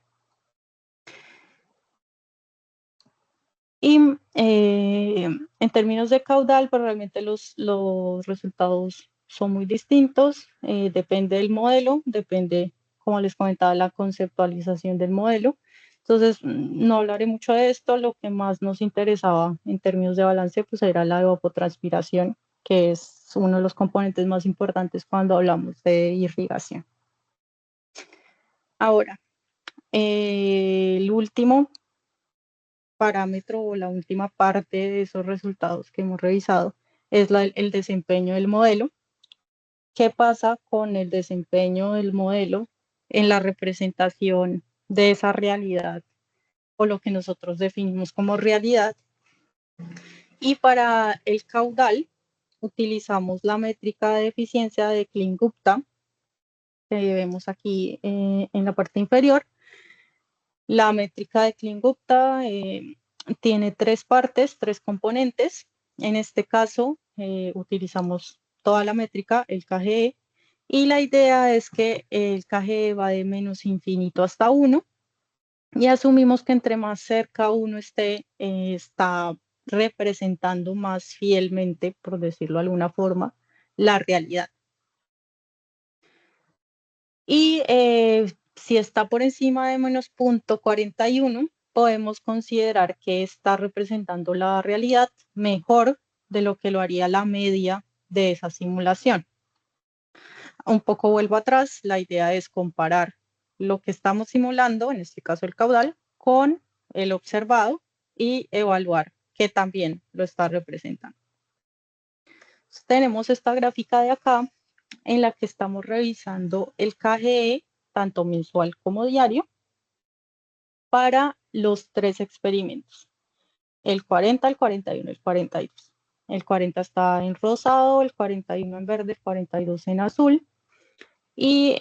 Y en términos de caudal, pues realmente los resultados son muy distintos. Depende del modelo, depende, como les comentaba, la conceptualización del modelo. Entonces, no hablaré mucho de esto. Lo que más nos interesaba en términos de balance, pues era la evapotranspiración, que es uno de los componentes más importantes cuando hablamos de irrigación. Ahora, el último parámetro o la última parte de esos resultados que hemos revisado es el desempeño del modelo. ¿Qué pasa con el desempeño del modelo en la representación de esa realidad o lo que nosotros definimos como realidad? Y para el caudal utilizamos la métrica de eficiencia de Klein-Gupta, que vemos aquí en la parte inferior. La métrica de Klein-Gupta tiene tres partes, tres componentes. En este caso, utilizamos toda la métrica, el KGE, y la idea es que el KGE va de menos infinito hasta 1, y asumimos que entre más cerca 1 esté, está representando más fielmente, por decirlo de alguna forma, la realidad. Y si está por encima de menos 0.41, podemos considerar que está representando la realidad mejor de lo que lo haría la media de esa simulación. Un poco vuelvo atrás, la idea es comparar lo que estamos simulando, en este caso el caudal, con el observado y evaluar que también lo está representando. Entonces, tenemos esta gráfica de acá en la que estamos revisando el KGE, tanto mensual como diario, para los tres experimentos, el 40, el 41, el 42. El 40 está en rosado, el 41 en verde, el 42 en azul. Y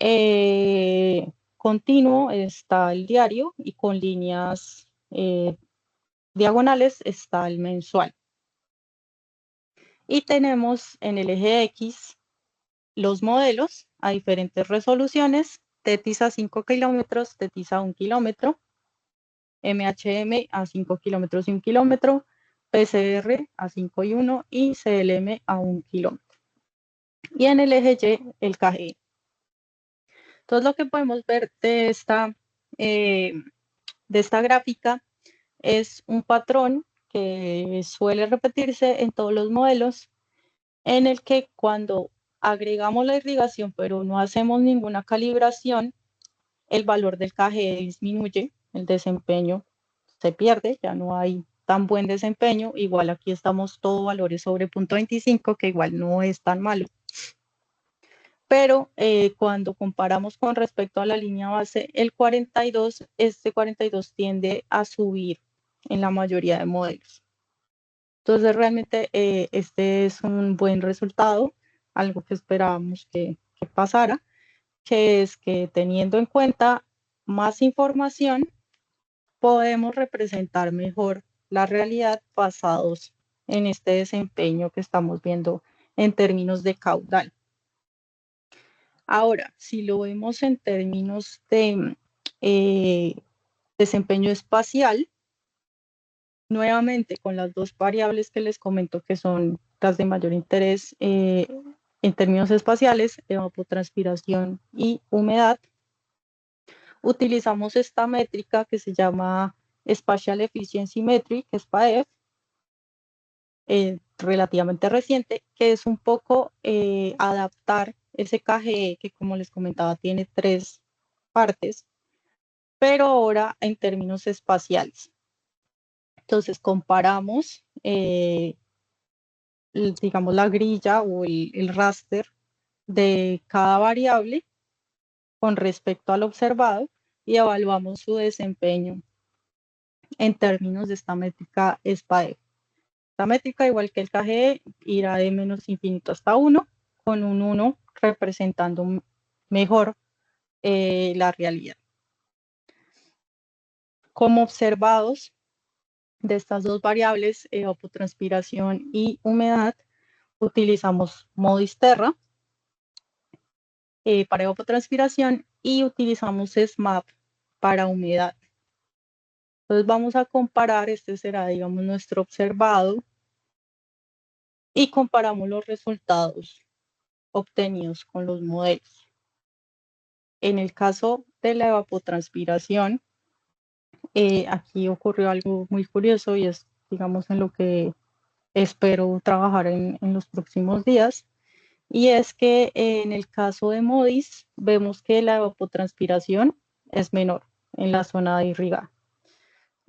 continuo está el diario y con líneas diagonales está el mensual. Y tenemos en el eje X los modelos a diferentes resoluciones, TETIS a 5 kilómetros, TETIS a 1 kilómetro, MHM a 5 kilómetros y 1 kilómetro, PCR a 5 y 1 y CLM a 1 kilómetro. Y en el eje Y el KGE. Entonces lo que podemos ver de esta gráfica es un patrón que suele repetirse en todos los modelos, en el que cuando agregamos la irrigación pero no hacemos ninguna calibración, el valor del KGE disminuye, el desempeño se pierde, ya no hay tan buen desempeño. Igual aquí estamos todos valores sobre 0.25, que igual no es tan malo. Pero cuando comparamos con respecto a la línea base, el 42, este 42 tiende a subir en la mayoría de modelos. Entonces realmente este es un buen resultado, algo que esperábamos que pasara, que es que teniendo en cuenta más información, podemos representar mejor la realidad basados en este desempeño que estamos viendo en términos de caudal. Ahora, si lo vemos en términos de desempeño espacial, nuevamente con las dos variables que les comento que son las de mayor interés en términos espaciales, evapotranspiración y humedad, utilizamos esta métrica que se llama Spatial Efficiency Metric, SPAEF, relativamente reciente, que es un poco adaptar ese KGE que, como les comentaba, tiene 3 partes, pero ahora en términos espaciales. Entonces comparamos, digamos, la grilla o el raster de cada variable con respecto al observado y evaluamos su desempeño en términos de esta métrica SPAEF. Esta métrica, igual que el KGE, irá de menos infinito hasta 1, con un 1 representando mejor la realidad. Como observados de estas dos variables, evapotranspiración y humedad, utilizamos MODIS Terra para evapotranspiración y utilizamos SMAP para humedad. Entonces vamos a comparar, este será, digamos, nuestro observado, y comparamos los resultados obtenidos con los modelos. En el caso de la evapotranspiración, aquí ocurrió algo muy curioso y es, digamos, en lo que espero trabajar en los próximos días, y es que en el caso de MODIS vemos que la evapotranspiración es menor en la zona irrigada.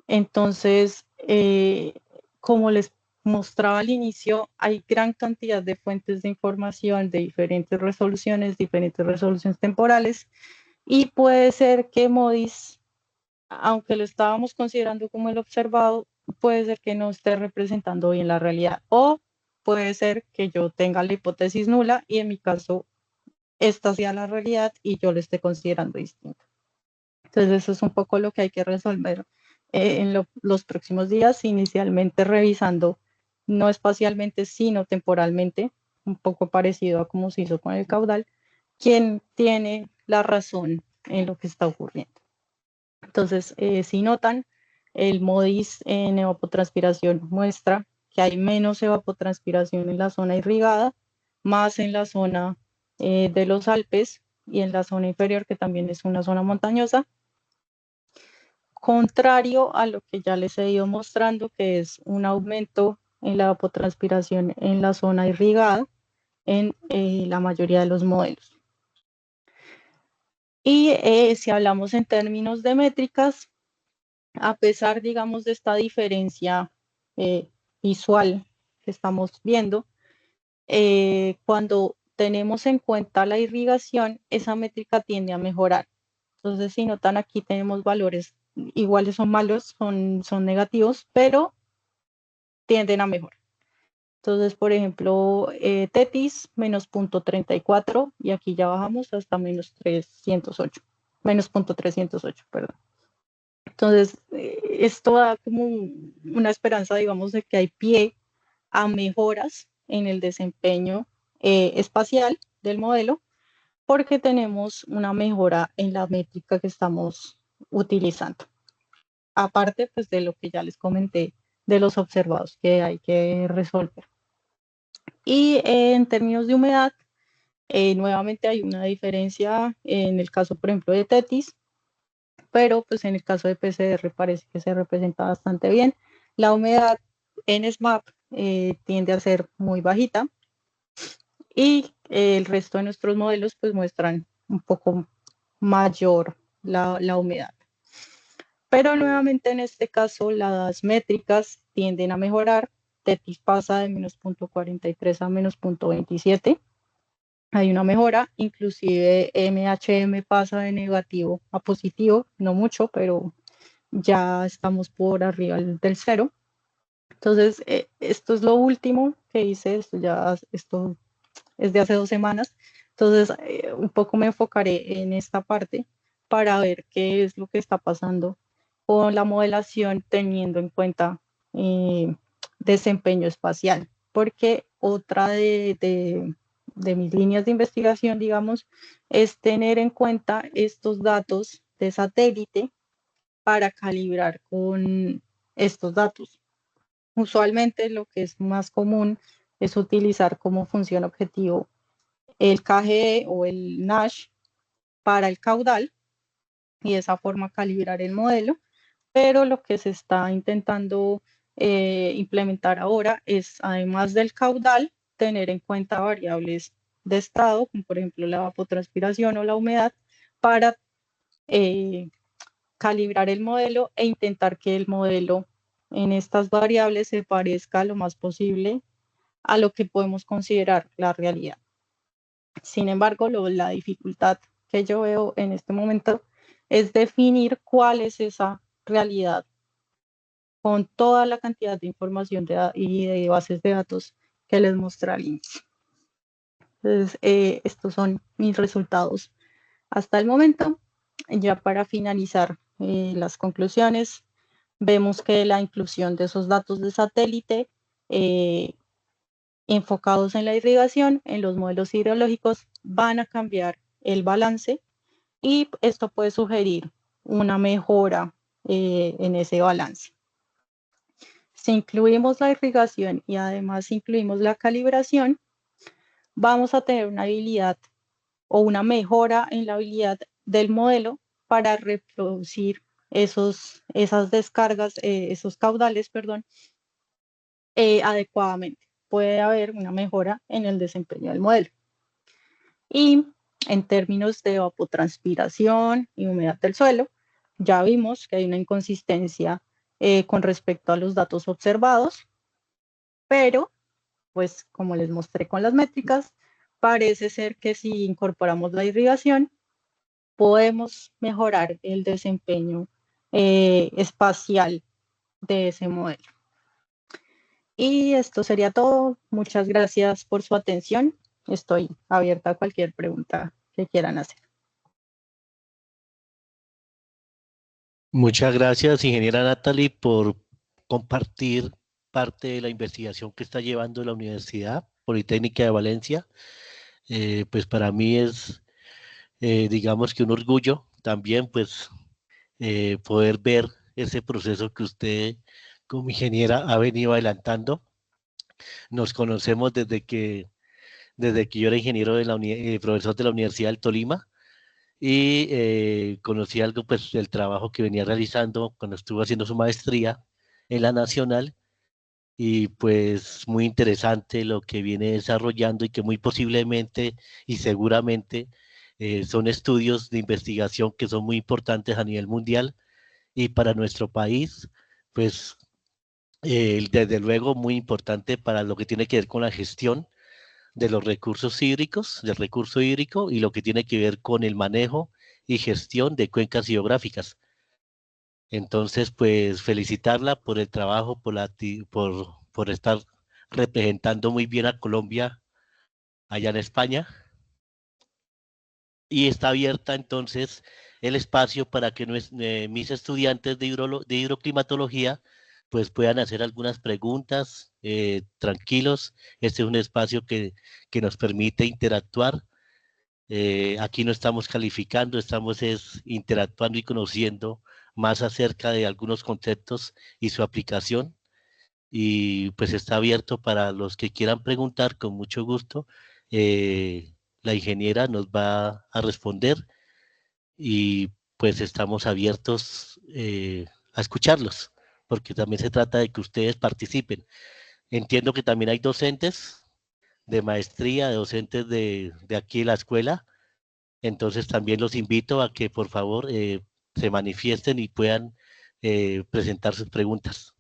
Entonces, como les mostraba al inicio, hay gran cantidad de fuentes de información de diferentes resoluciones temporales, y puede ser que MODIS, aunque lo estábamos considerando como el observado, puede ser que no esté representando bien la realidad, o puede ser que yo tenga la hipótesis nula y en mi caso esta sea la realidad y yo lo esté considerando distinto. Entonces eso es un poco lo que hay que resolver en los próximos días, inicialmente revisando no espacialmente, sino temporalmente, un poco parecido a como se hizo con el caudal, quién tiene la razón en lo que está ocurriendo. Entonces, si notan, el MODIS en evapotranspiración muestra que hay menos evapotranspiración en la zona irrigada, más en la zona de los Alpes y en la zona inferior, que también es una zona montañosa, contrario a lo que ya les he ido mostrando, que es un aumento en la evapotranspiración en la zona irrigada en la mayoría de los modelos. Y si hablamos en términos de métricas, a pesar, digamos, de esta diferencia visual que estamos viendo, cuando tenemos en cuenta la irrigación, esa métrica tiende a mejorar. Entonces, si notan, aquí tenemos valores iguales, son malos, son negativos, pero tienden a mejorar. Entonces, por ejemplo, Tetis menos 0.34 y aquí ya bajamos hasta menos 308, menos 0.308, perdón. Entonces, esto da como una esperanza, digamos, de que hay pie a mejoras en el desempeño espacial del modelo, porque tenemos una mejora en la métrica que estamos utilizando. Aparte, pues, de lo que ya les comenté de los observados que hay que resolver. Y en términos de humedad, nuevamente hay una diferencia en el caso, por ejemplo, de Tetis, pero pues en el caso de PCR parece que se representa bastante bien. La humedad en SMAP tiende a ser muy bajita y el resto de nuestros modelos pues muestran un poco mayor la humedad. Pero nuevamente en este caso las métricas tienden a mejorar. TETIS pasa de menos 0.43 a menos 0.27. Hay una mejora, inclusive MHM pasa de negativo a positivo, no mucho, pero ya estamos por arriba del cero. Entonces, esto es lo último que hice, esto es de hace 2 semanas. Entonces, un poco me enfocaré en esta parte para ver qué es lo que está pasando con la modelación teniendo en cuenta eh, desempeño espacial. Porque otra de mis líneas de investigación, digamos, es tener en cuenta estos datos de satélite para calibrar con estos datos. Usualmente lo que es más común es utilizar como función objetivo el KGE o el NASH para el caudal y de esa forma calibrar el modelo, pero lo que se está intentando implementar ahora es, además del caudal, tener en cuenta variables de estado, como por ejemplo la evapotranspiración o la humedad, para eh, calibrar el modelo e intentar que el modelo en estas variables se parezca lo más posible a lo que podemos considerar la realidad. Sin embargo, la dificultad que yo veo en este momento es definir cuál es esa realidad con toda la cantidad de información y de bases de datos que les mostré al inicio. Entonces, estos son mis resultados hasta el momento. Ya para finalizar las conclusiones, vemos que la inclusión de esos datos de satélite enfocados en la irrigación, en los modelos hidrológicos, van a cambiar el balance y esto puede sugerir una mejora en ese balance. Si incluimos la irrigación y además incluimos la calibración, vamos a tener una habilidad o una mejora en la habilidad del modelo para reproducir esas descargas, esos caudales, perdón, adecuadamente. Puede haber una mejora en el desempeño del modelo. Y en términos de evapotranspiración y humedad del suelo, ya vimos que hay una inconsistencia con respecto a los datos observados, pero pues como les mostré con las métricas, parece ser que si incorporamos la irrigación, podemos mejorar el desempeño espacial de ese modelo. Y esto sería todo. Muchas gracias por su atención. Estoy abierta a cualquier pregunta que quieran hacer. Muchas gracias, ingeniera Natalie, por compartir parte de la investigación que está llevando la Universidad Politécnica de Valencia. Pues para mí es, digamos que un orgullo también, pues, poder ver ese proceso que usted como ingeniera ha venido adelantando. Nos conocemos desde que yo era ingeniero profesor de la Universidad del Tolima y conocí algo pues del trabajo que venía realizando cuando estuvo haciendo su maestría en la Nacional y pues muy interesante lo que viene desarrollando y que muy posiblemente y seguramente son estudios de investigación que son muy importantes a nivel mundial y para nuestro país, pues desde luego muy importante para lo que tiene que ver con la gestión de los recursos hídricos, del recurso hídrico y lo que tiene que ver con el manejo y gestión de cuencas hidrográficas. Entonces, pues felicitarla por el trabajo, por estar representando muy bien a Colombia allá en España. Y está abierta entonces el espacio para que mis estudiantes de hidroclimatología pues puedan hacer algunas preguntas tranquilos. Este es un espacio que nos permite interactuar. Aquí no estamos calificando, estamos interactuando y conociendo más acerca de algunos conceptos y su aplicación. Y pues está abierto para los que quieran preguntar con mucho gusto. La ingeniera nos va a responder y pues estamos abiertos a escucharlos. porque también se trata de que ustedes participen. Entiendo que también hay docentes de maestría, de docentes de aquí de la escuela, entonces también los invito a que por favor se manifiesten y puedan presentar sus preguntas.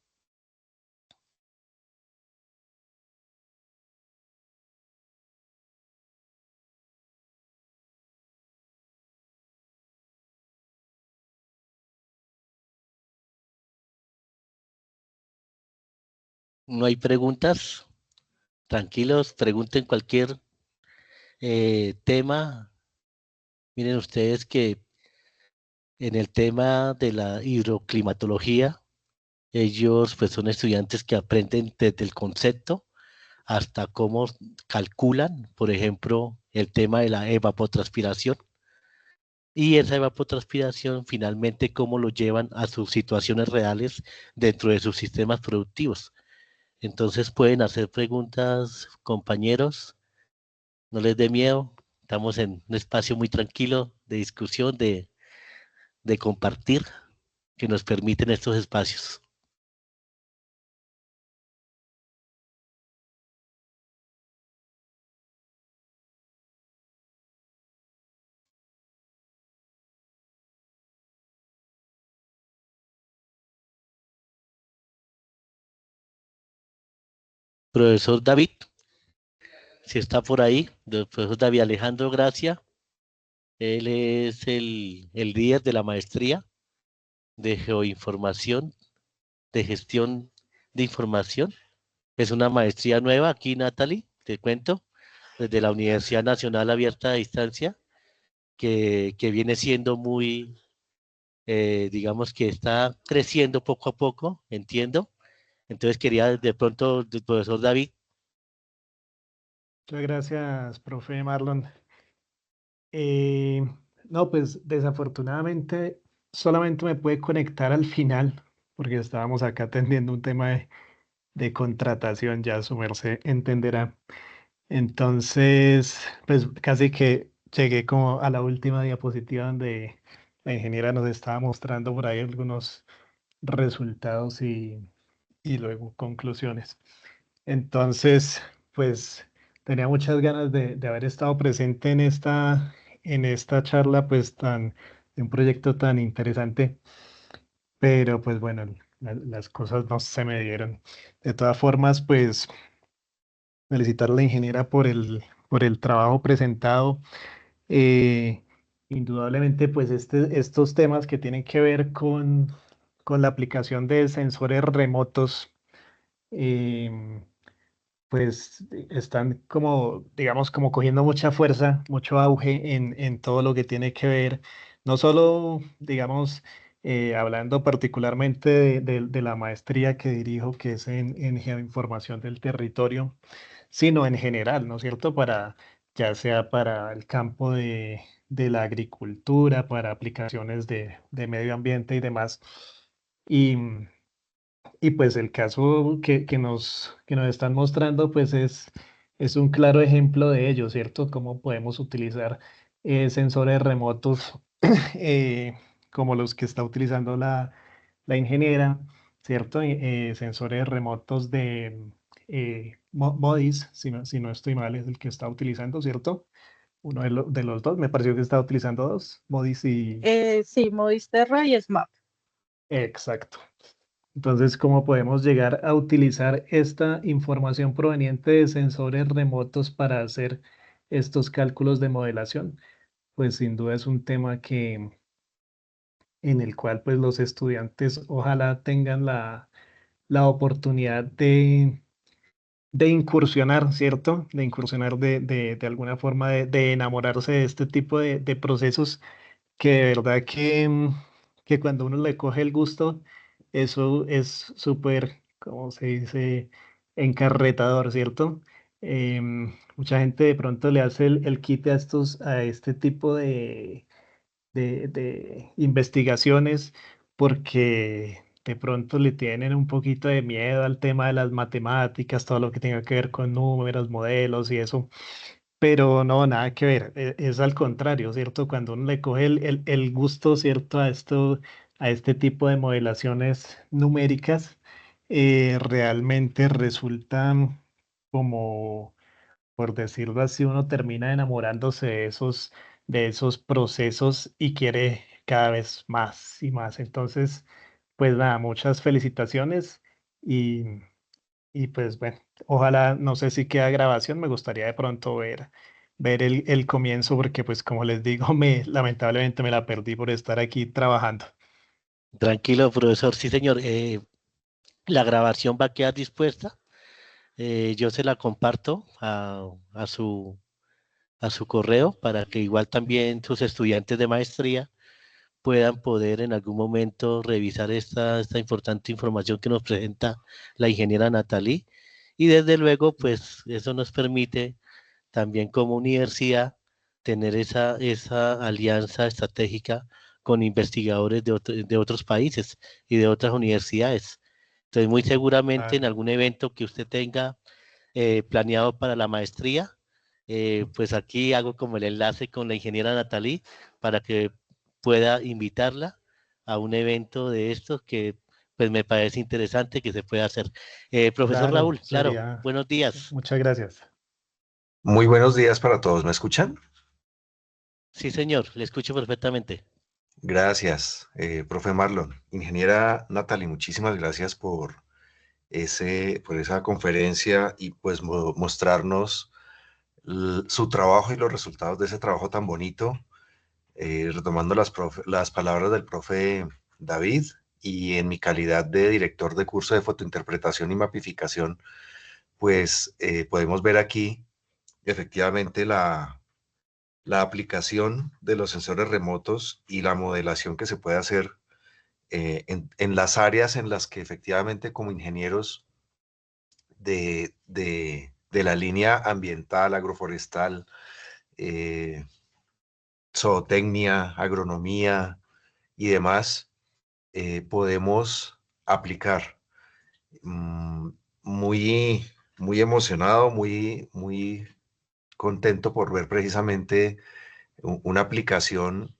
No hay preguntas, tranquilos, pregunten cualquier tema. Miren ustedes que en el tema de la hidroclimatología, ellos pues son estudiantes que aprenden desde el concepto hasta cómo calculan, por ejemplo, el tema de la evapotranspiración y esa evapotranspiración finalmente cómo lo llevan a sus situaciones reales dentro de sus sistemas productivos. Entonces pueden hacer preguntas, compañeros, no les dé miedo, estamos en un espacio muy tranquilo de discusión, de compartir, que nos permiten estos espacios. Profesor David, si está por ahí, el profesor David Alejandro Gracia, él es el líder de la maestría de geoinformación, de gestión de información. Es una maestría nueva aquí, Natalie, te cuento, desde la Universidad Nacional Abierta a Distancia, que viene siendo muy, digamos que está creciendo poco a poco, entiendo. Entonces quería de pronto, el profesor David. Muchas gracias, profe Marlon. Eh, no, pues desafortunadamente solamente me pude conectar al final porque estábamos acá atendiendo un tema de contratación, ya su merced entenderá. Entonces, pues casi que llegué como a la última diapositiva donde la ingeniera nos estaba mostrando por ahí algunos resultados y luego conclusiones. Entonces, pues tenía muchas ganas de haber estado presente en esta charla, pues de un proyecto tan interesante, pero pues bueno, las cosas no se me dieron. De todas formas, pues felicitar a la ingeniera por el trabajo presentado. Eh, Indudablemente, pues estos temas que tienen que ver con la aplicación de sensores remotos. em, pues están como, digamos, como cogiendo mucha fuerza, mucho auge en todo lo que tiene que ver, no solo, digamos, hablando particularmente de la maestría que dirijo, que es en geoinformación del territorio, sino en general, ¿no es cierto? Ya sea para el campo de la agricultura, para aplicaciones de medio ambiente y demás. Y, y pues el caso que nos están mostrando pues es un claro ejemplo de ello, ¿cierto? Cómo podemos utilizar sensores remotos eh, como los que está utilizando la ingeniera, ¿cierto? Sensores remotos de MODIS, si no estoy mal, es el que está utilizando, ¿cierto? Uno de los dos, me pareció que estaba utilizando dos, MODIS y... Sí, Modisterra y SMAP. Exacto. Entonces, ¿cómo podemos llegar a utilizar esta información proveniente de sensores remotos para hacer estos cálculos de modelación? Pues sin duda es un tema en el cual pues los estudiantes ojalá tengan la oportunidad de incursionar, ¿cierto? De incursionar de alguna forma, de enamorarse de este tipo de procesos que de verdad que cuando uno le coge el gusto, eso es súper, como se dice, encarretador, ¿cierto? Mucha gente de pronto le hace el quite a este tipo de investigaciones porque de pronto le tienen un poquito de miedo al tema de las matemáticas, todo lo que tenga que ver con números, modelos y eso. Pero no, nada que ver, es, al contrario, ¿cierto? Cuando uno le coge el gusto, ¿cierto? A esto a este tipo de modelaciones numéricas, realmente resultan como, por decirlo así, uno termina enamorándose de esos procesos y quiere cada vez más y más. Entonces, pues nada, muchas felicitaciones y, y pues bueno, ojalá, no sé si queda grabación, me gustaría de pronto ver el comienzo porque pues como les digo, lamentablemente me la perdí por estar aquí trabajando. Tranquilo, profesor. Sí, señor. La grabación va a quedar dispuesta. Yo se la comparto a su correo para que igual también sus estudiantes de maestría puedan poder en algún momento revisar esta importante información que nos presenta la ingeniera Natalie. Y desde luego, pues eso nos permite también como universidad tener esa alianza estratégica con investigadores de otros países y de otras universidades. Entonces, muy seguramente en Claro. algún evento que usted tenga planeado para la maestría, pues aquí hago como el enlace con la ingeniera Natalie para que pueda invitarla a un evento de estos que pues me parece interesante que se pueda hacer. Profesor Claro, Raúl, claro, sería. buenos días. Muchas gracias. Muy buenos días para todos. ¿Me escuchan? Sí, señor, le escucho perfectamente. Gracias, profe Marlon. Ingeniera Natalie, muchísimas gracias por esa conferencia y pues mostrarnos su trabajo y los resultados de ese trabajo tan bonito. Retomando las palabras del profe David y en mi calidad de director de curso de fotointerpretación y mapificación, pues podemos ver aquí efectivamente la aplicación de los sensores remotos y la modelación que se puede hacer en las áreas en las que efectivamente como ingenieros de la línea ambiental, agroforestal, eh, zootecnia, agronomía y demás, podemos aplicar. Mm, muy, muy emocionado, muy contento por ver precisamente una aplicación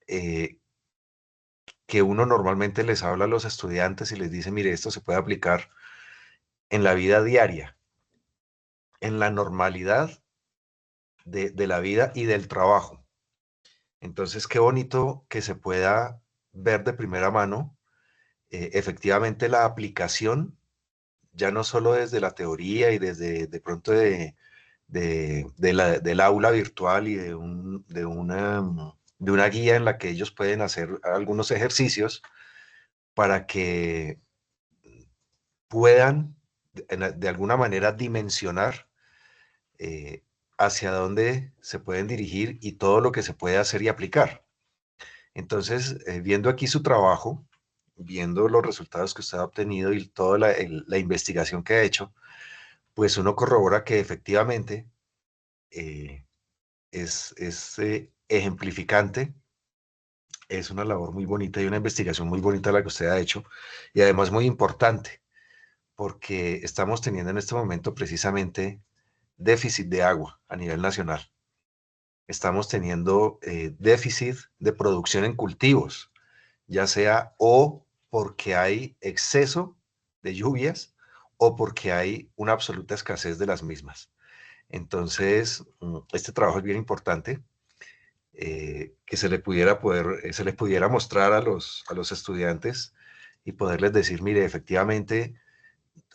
que uno normalmente les habla a los estudiantes y les dice, mire, esto se puede aplicar en la vida diaria, en la normalidad de la vida y del trabajo. Entonces, qué bonito que se pueda ver de primera mano efectivamente la aplicación, ya no solo desde la teoría y desde de pronto del aula virtual y de una guía en la que ellos pueden hacer algunos ejercicios para que puedan de alguna manera dimensionar eh, hacia dónde se pueden dirigir y todo lo que se puede hacer y aplicar. Entonces, viendo aquí su trabajo, viendo los resultados que usted ha obtenido y toda la investigación que ha hecho, pues uno corrobora que efectivamente eh, es ejemplificante, es una labor muy bonita y una investigación muy bonita la que usted ha hecho y además muy importante porque estamos teniendo en este momento precisamente déficit de agua a nivel nacional. Estamos teniendo déficit de producción en cultivos, ya sea o porque hay exceso de lluvias o porque hay una absoluta escasez de las mismas. Entonces, este trabajo es bien importante, que se les pudiera mostrar a los estudiantes y poderles decir, mire, efectivamente,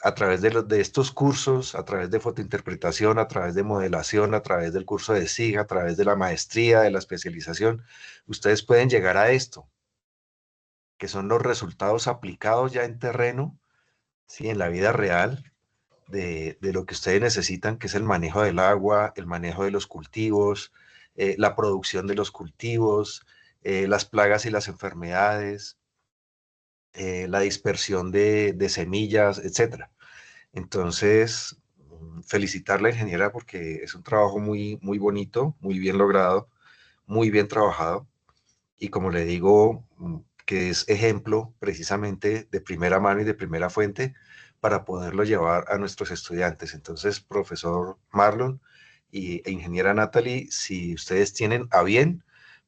a través de estos cursos, a través de fotointerpretación, a través de modelación, a través del curso de SIG, a través de la maestría, de la especialización, ustedes pueden llegar a esto, que son los resultados aplicados ya en terreno, ¿sí? En la vida real, de lo que ustedes necesitan, que es el manejo del agua, el manejo de los cultivos, la producción de los cultivos, las plagas y las enfermedades, la dispersión de semillas, etcétera. Entonces, felicitar a la ingeniera porque es un trabajo muy bonito, muy bien logrado, muy bien trabajado y como le digo, que es ejemplo precisamente de primera mano y de primera fuente para poderlo llevar a nuestros estudiantes. Entonces, profesor Marlon e ingeniera Natalie, si ustedes tienen a bien,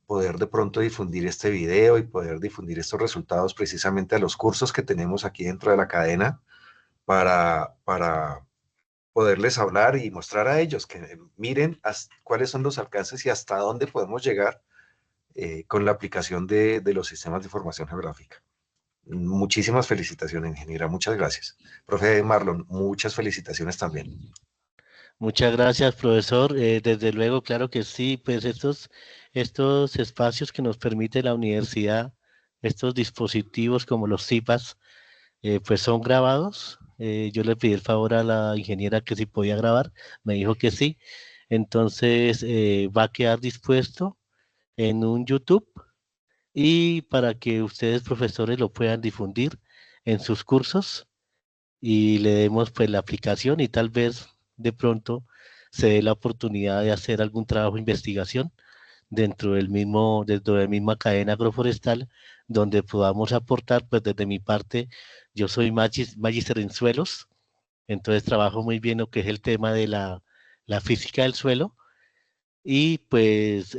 poder de pronto difundir este video y poder difundir estos resultados precisamente a los cursos que tenemos aquí dentro de la cadena para poderles hablar y mostrar a ellos que miren cuáles son los alcances y hasta dónde podemos llegar con la aplicación de los sistemas de información geográfica. Muchísimas felicitaciones, ingeniera. Muchas gracias. Profe Marlon, muchas felicitaciones también. Muchas gracias, profesor. Desde luego, claro que sí, pues estos espacios que nos permite la universidad, estos dispositivos como los CIPAS, pues son grabados. Yo le pedí el favor a la ingeniera que si podía grabar, me dijo que sí. Entonces va a quedar dispuesto en un YouTube y para que ustedes, profesores, lo puedan difundir en sus cursos y le demos pues la aplicación y tal vez de pronto se dé la oportunidad de hacer algún trabajo de investigación dentro de la misma cadena agroforestal, donde podamos aportar, pues desde mi parte, yo soy magíster en suelos, entonces trabajo muy bien lo que es el tema de la física del suelo y pues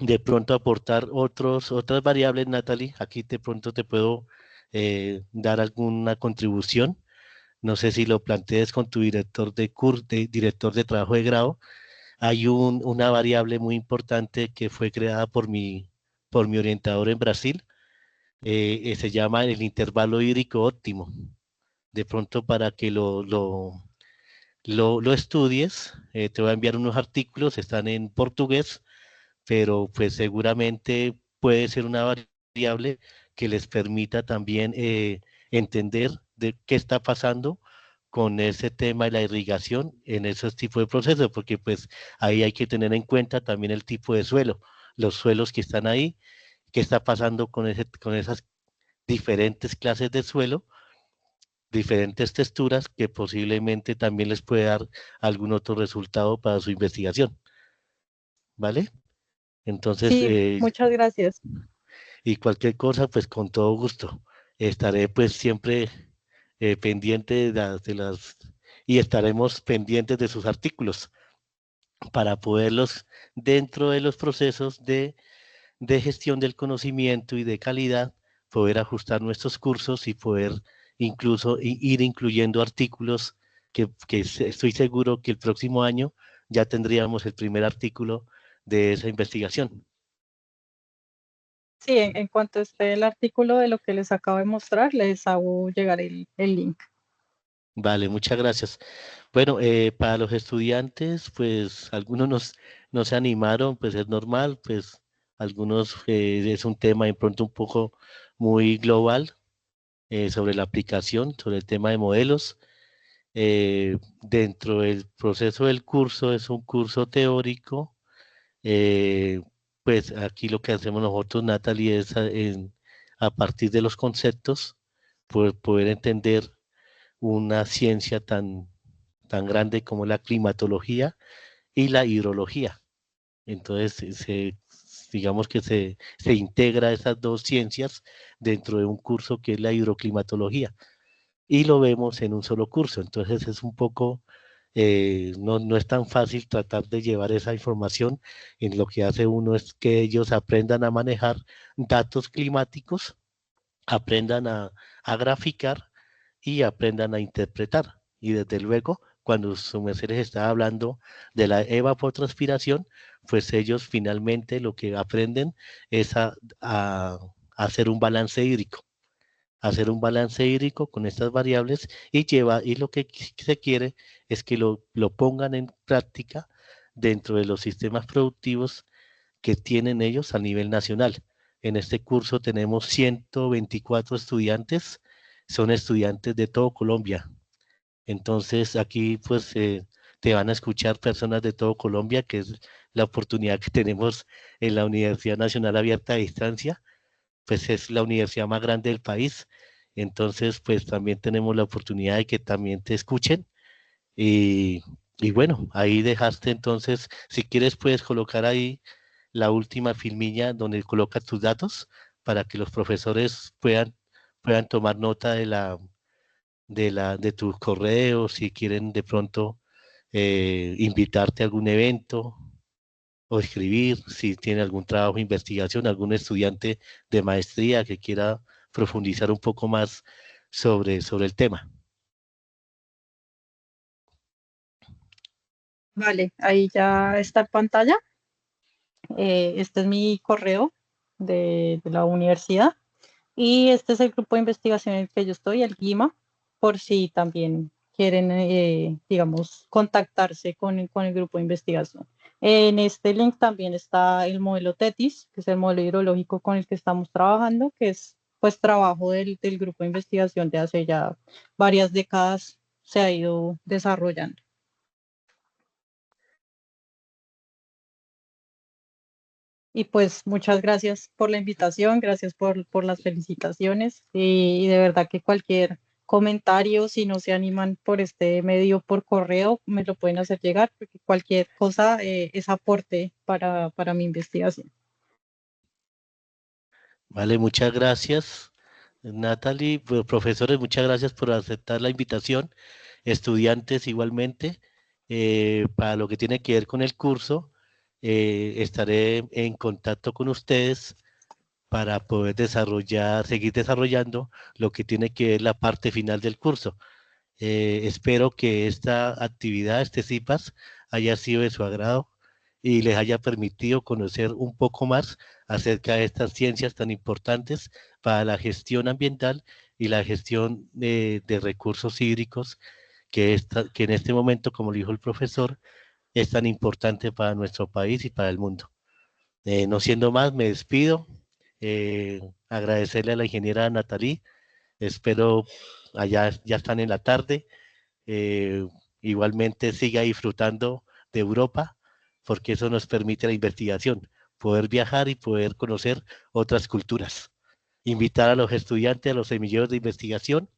de pronto aportar otras variables, Natalie, aquí de pronto te puedo dar alguna contribución. No sé si lo plantees con tu director de trabajo de grado. Hay una variable muy importante que fue creada por mi orientador en Brasil, se llama el intervalo hídrico óptimo. De pronto para que lo estudies, te voy a enviar unos artículos, están en portugués, pero pues seguramente puede ser una variable que les permita también entender de qué está pasando con ese tema de la irrigación en esos tipos de procesos, porque pues ahí hay que tener en cuenta también el tipo de suelo, los suelos que están ahí, qué está pasando con esas diferentes clases de suelo, diferentes texturas que posiblemente también les puede dar algún otro resultado para su investigación, ¿vale? Entonces, Sí, muchas gracias. y cualquier cosa, pues con todo gusto. Estaré pues siempre pendiente y estaremos pendientes de sus artículos para poderlos dentro de los procesos de gestión del conocimiento y de calidad, poder ajustar nuestros cursos y poder incluso ir incluyendo artículos estoy seguro que el próximo año ya tendríamos el primer artículo de esa investigación. Sí, en cuanto esté el artículo de lo que les acabo de mostrar, les hago llegar el link. Vale, muchas gracias. Bueno, para los estudiantes, pues algunos no se animaron, pues es normal, pues algunos es un tema de pronto un poco muy global sobre la aplicación, sobre el tema de modelos. Dentro del proceso del curso es un curso teórico, eh, pues aquí lo que hacemos nosotros, Natalie, es a partir de los conceptos, poder entender una ciencia tan grande como la climatología y la hidrología. Entonces, digamos que se integra esas dos ciencias dentro de un curso que es la hidroclimatología y lo vemos en un solo curso. Entonces, es un poco, no es tan fácil tratar de llevar esa información. En lo que hace uno es que ellos aprendan a manejar datos climáticos, aprendan a graficar y aprendan a interpretar. Y desde luego, cuando su merced les está hablando de la evapotranspiración, pues ellos finalmente lo que aprenden es a hacer un balance hídrico. Hacer un balance hídrico con estas variables y lo que se quiere es que lo pongan en práctica dentro de los sistemas productivos que tienen ellos a nivel nacional. En este curso tenemos 124 estudiantes, son estudiantes de todo Colombia. Entonces aquí pues te van a escuchar personas de todo Colombia, que es la oportunidad que tenemos en la Universidad Nacional Abierta a Distancia, pues es la universidad más grande del país. Entonces pues también tenemos la oportunidad de que también te escuchen y, y bueno, ahí dejaste entonces, si quieres puedes colocar ahí la última filmilla donde colocas tus datos para que los profesores puedan tomar nota de tus correos, si quieren de pronto invitarte a algún evento. o escribir, si tiene algún trabajo de investigación, algún estudiante de maestría que quiera profundizar un poco más sobre el tema. Vale, ahí ya está en pantalla. Este es mi correo de la universidad y este es el grupo de investigación en el que yo estoy, el GIMA, por si también quieren, digamos, contactarse con el grupo de investigación. En este link también está el modelo TETIS, que es el modelo hidrológico con el que estamos trabajando, que es pues trabajo del grupo de investigación de hace ya varias décadas se ha ido desarrollando. Y pues muchas gracias por la invitación, gracias por las felicitaciones y de verdad que cualquier comentario, si no se animan por este medio, por correo, me lo pueden hacer llegar, porque cualquier cosa es aporte para mi investigación. Vale, muchas gracias, Natalie. Profesores, muchas gracias por aceptar la invitación. Estudiantes igualmente, para lo que tiene que ver con el curso, estaré en contacto con ustedes para poder seguir desarrollando lo que tiene que ver la parte final del curso. Espero que esta actividad, este CIPAS, haya sido de su agrado y les haya permitido conocer un poco más acerca de estas ciencias tan importantes para la gestión ambiental y la gestión de recursos hídricos que en este momento, como lo dijo el profesor, es tan importante para nuestro país y para el mundo. No siendo más, me despido. Agradecerle a la ingeniera Natalie. Espero allá ya están en la tarde. Eh, Igualmente siga disfrutando de Europa, porque eso nos permite la investigación, poder viajar y poder conocer otras culturas. Invitar a los estudiantes, a los semilleros de investigación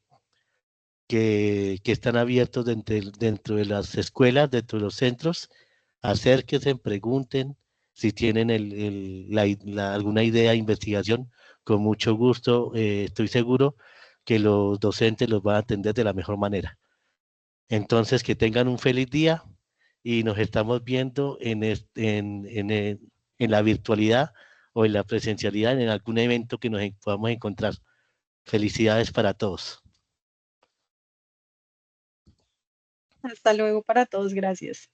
que están abiertos dentro de las escuelas, dentro de los centros, acérquense, pregunten si tienen alguna idea de investigación, con mucho gusto, estoy seguro que los docentes los van a atender de la mejor manera. Entonces, que tengan un feliz día y nos estamos viendo en la virtualidad o en la presencialidad en algún evento que nos podamos encontrar. Felicidades para todos. Hasta luego para todos, gracias.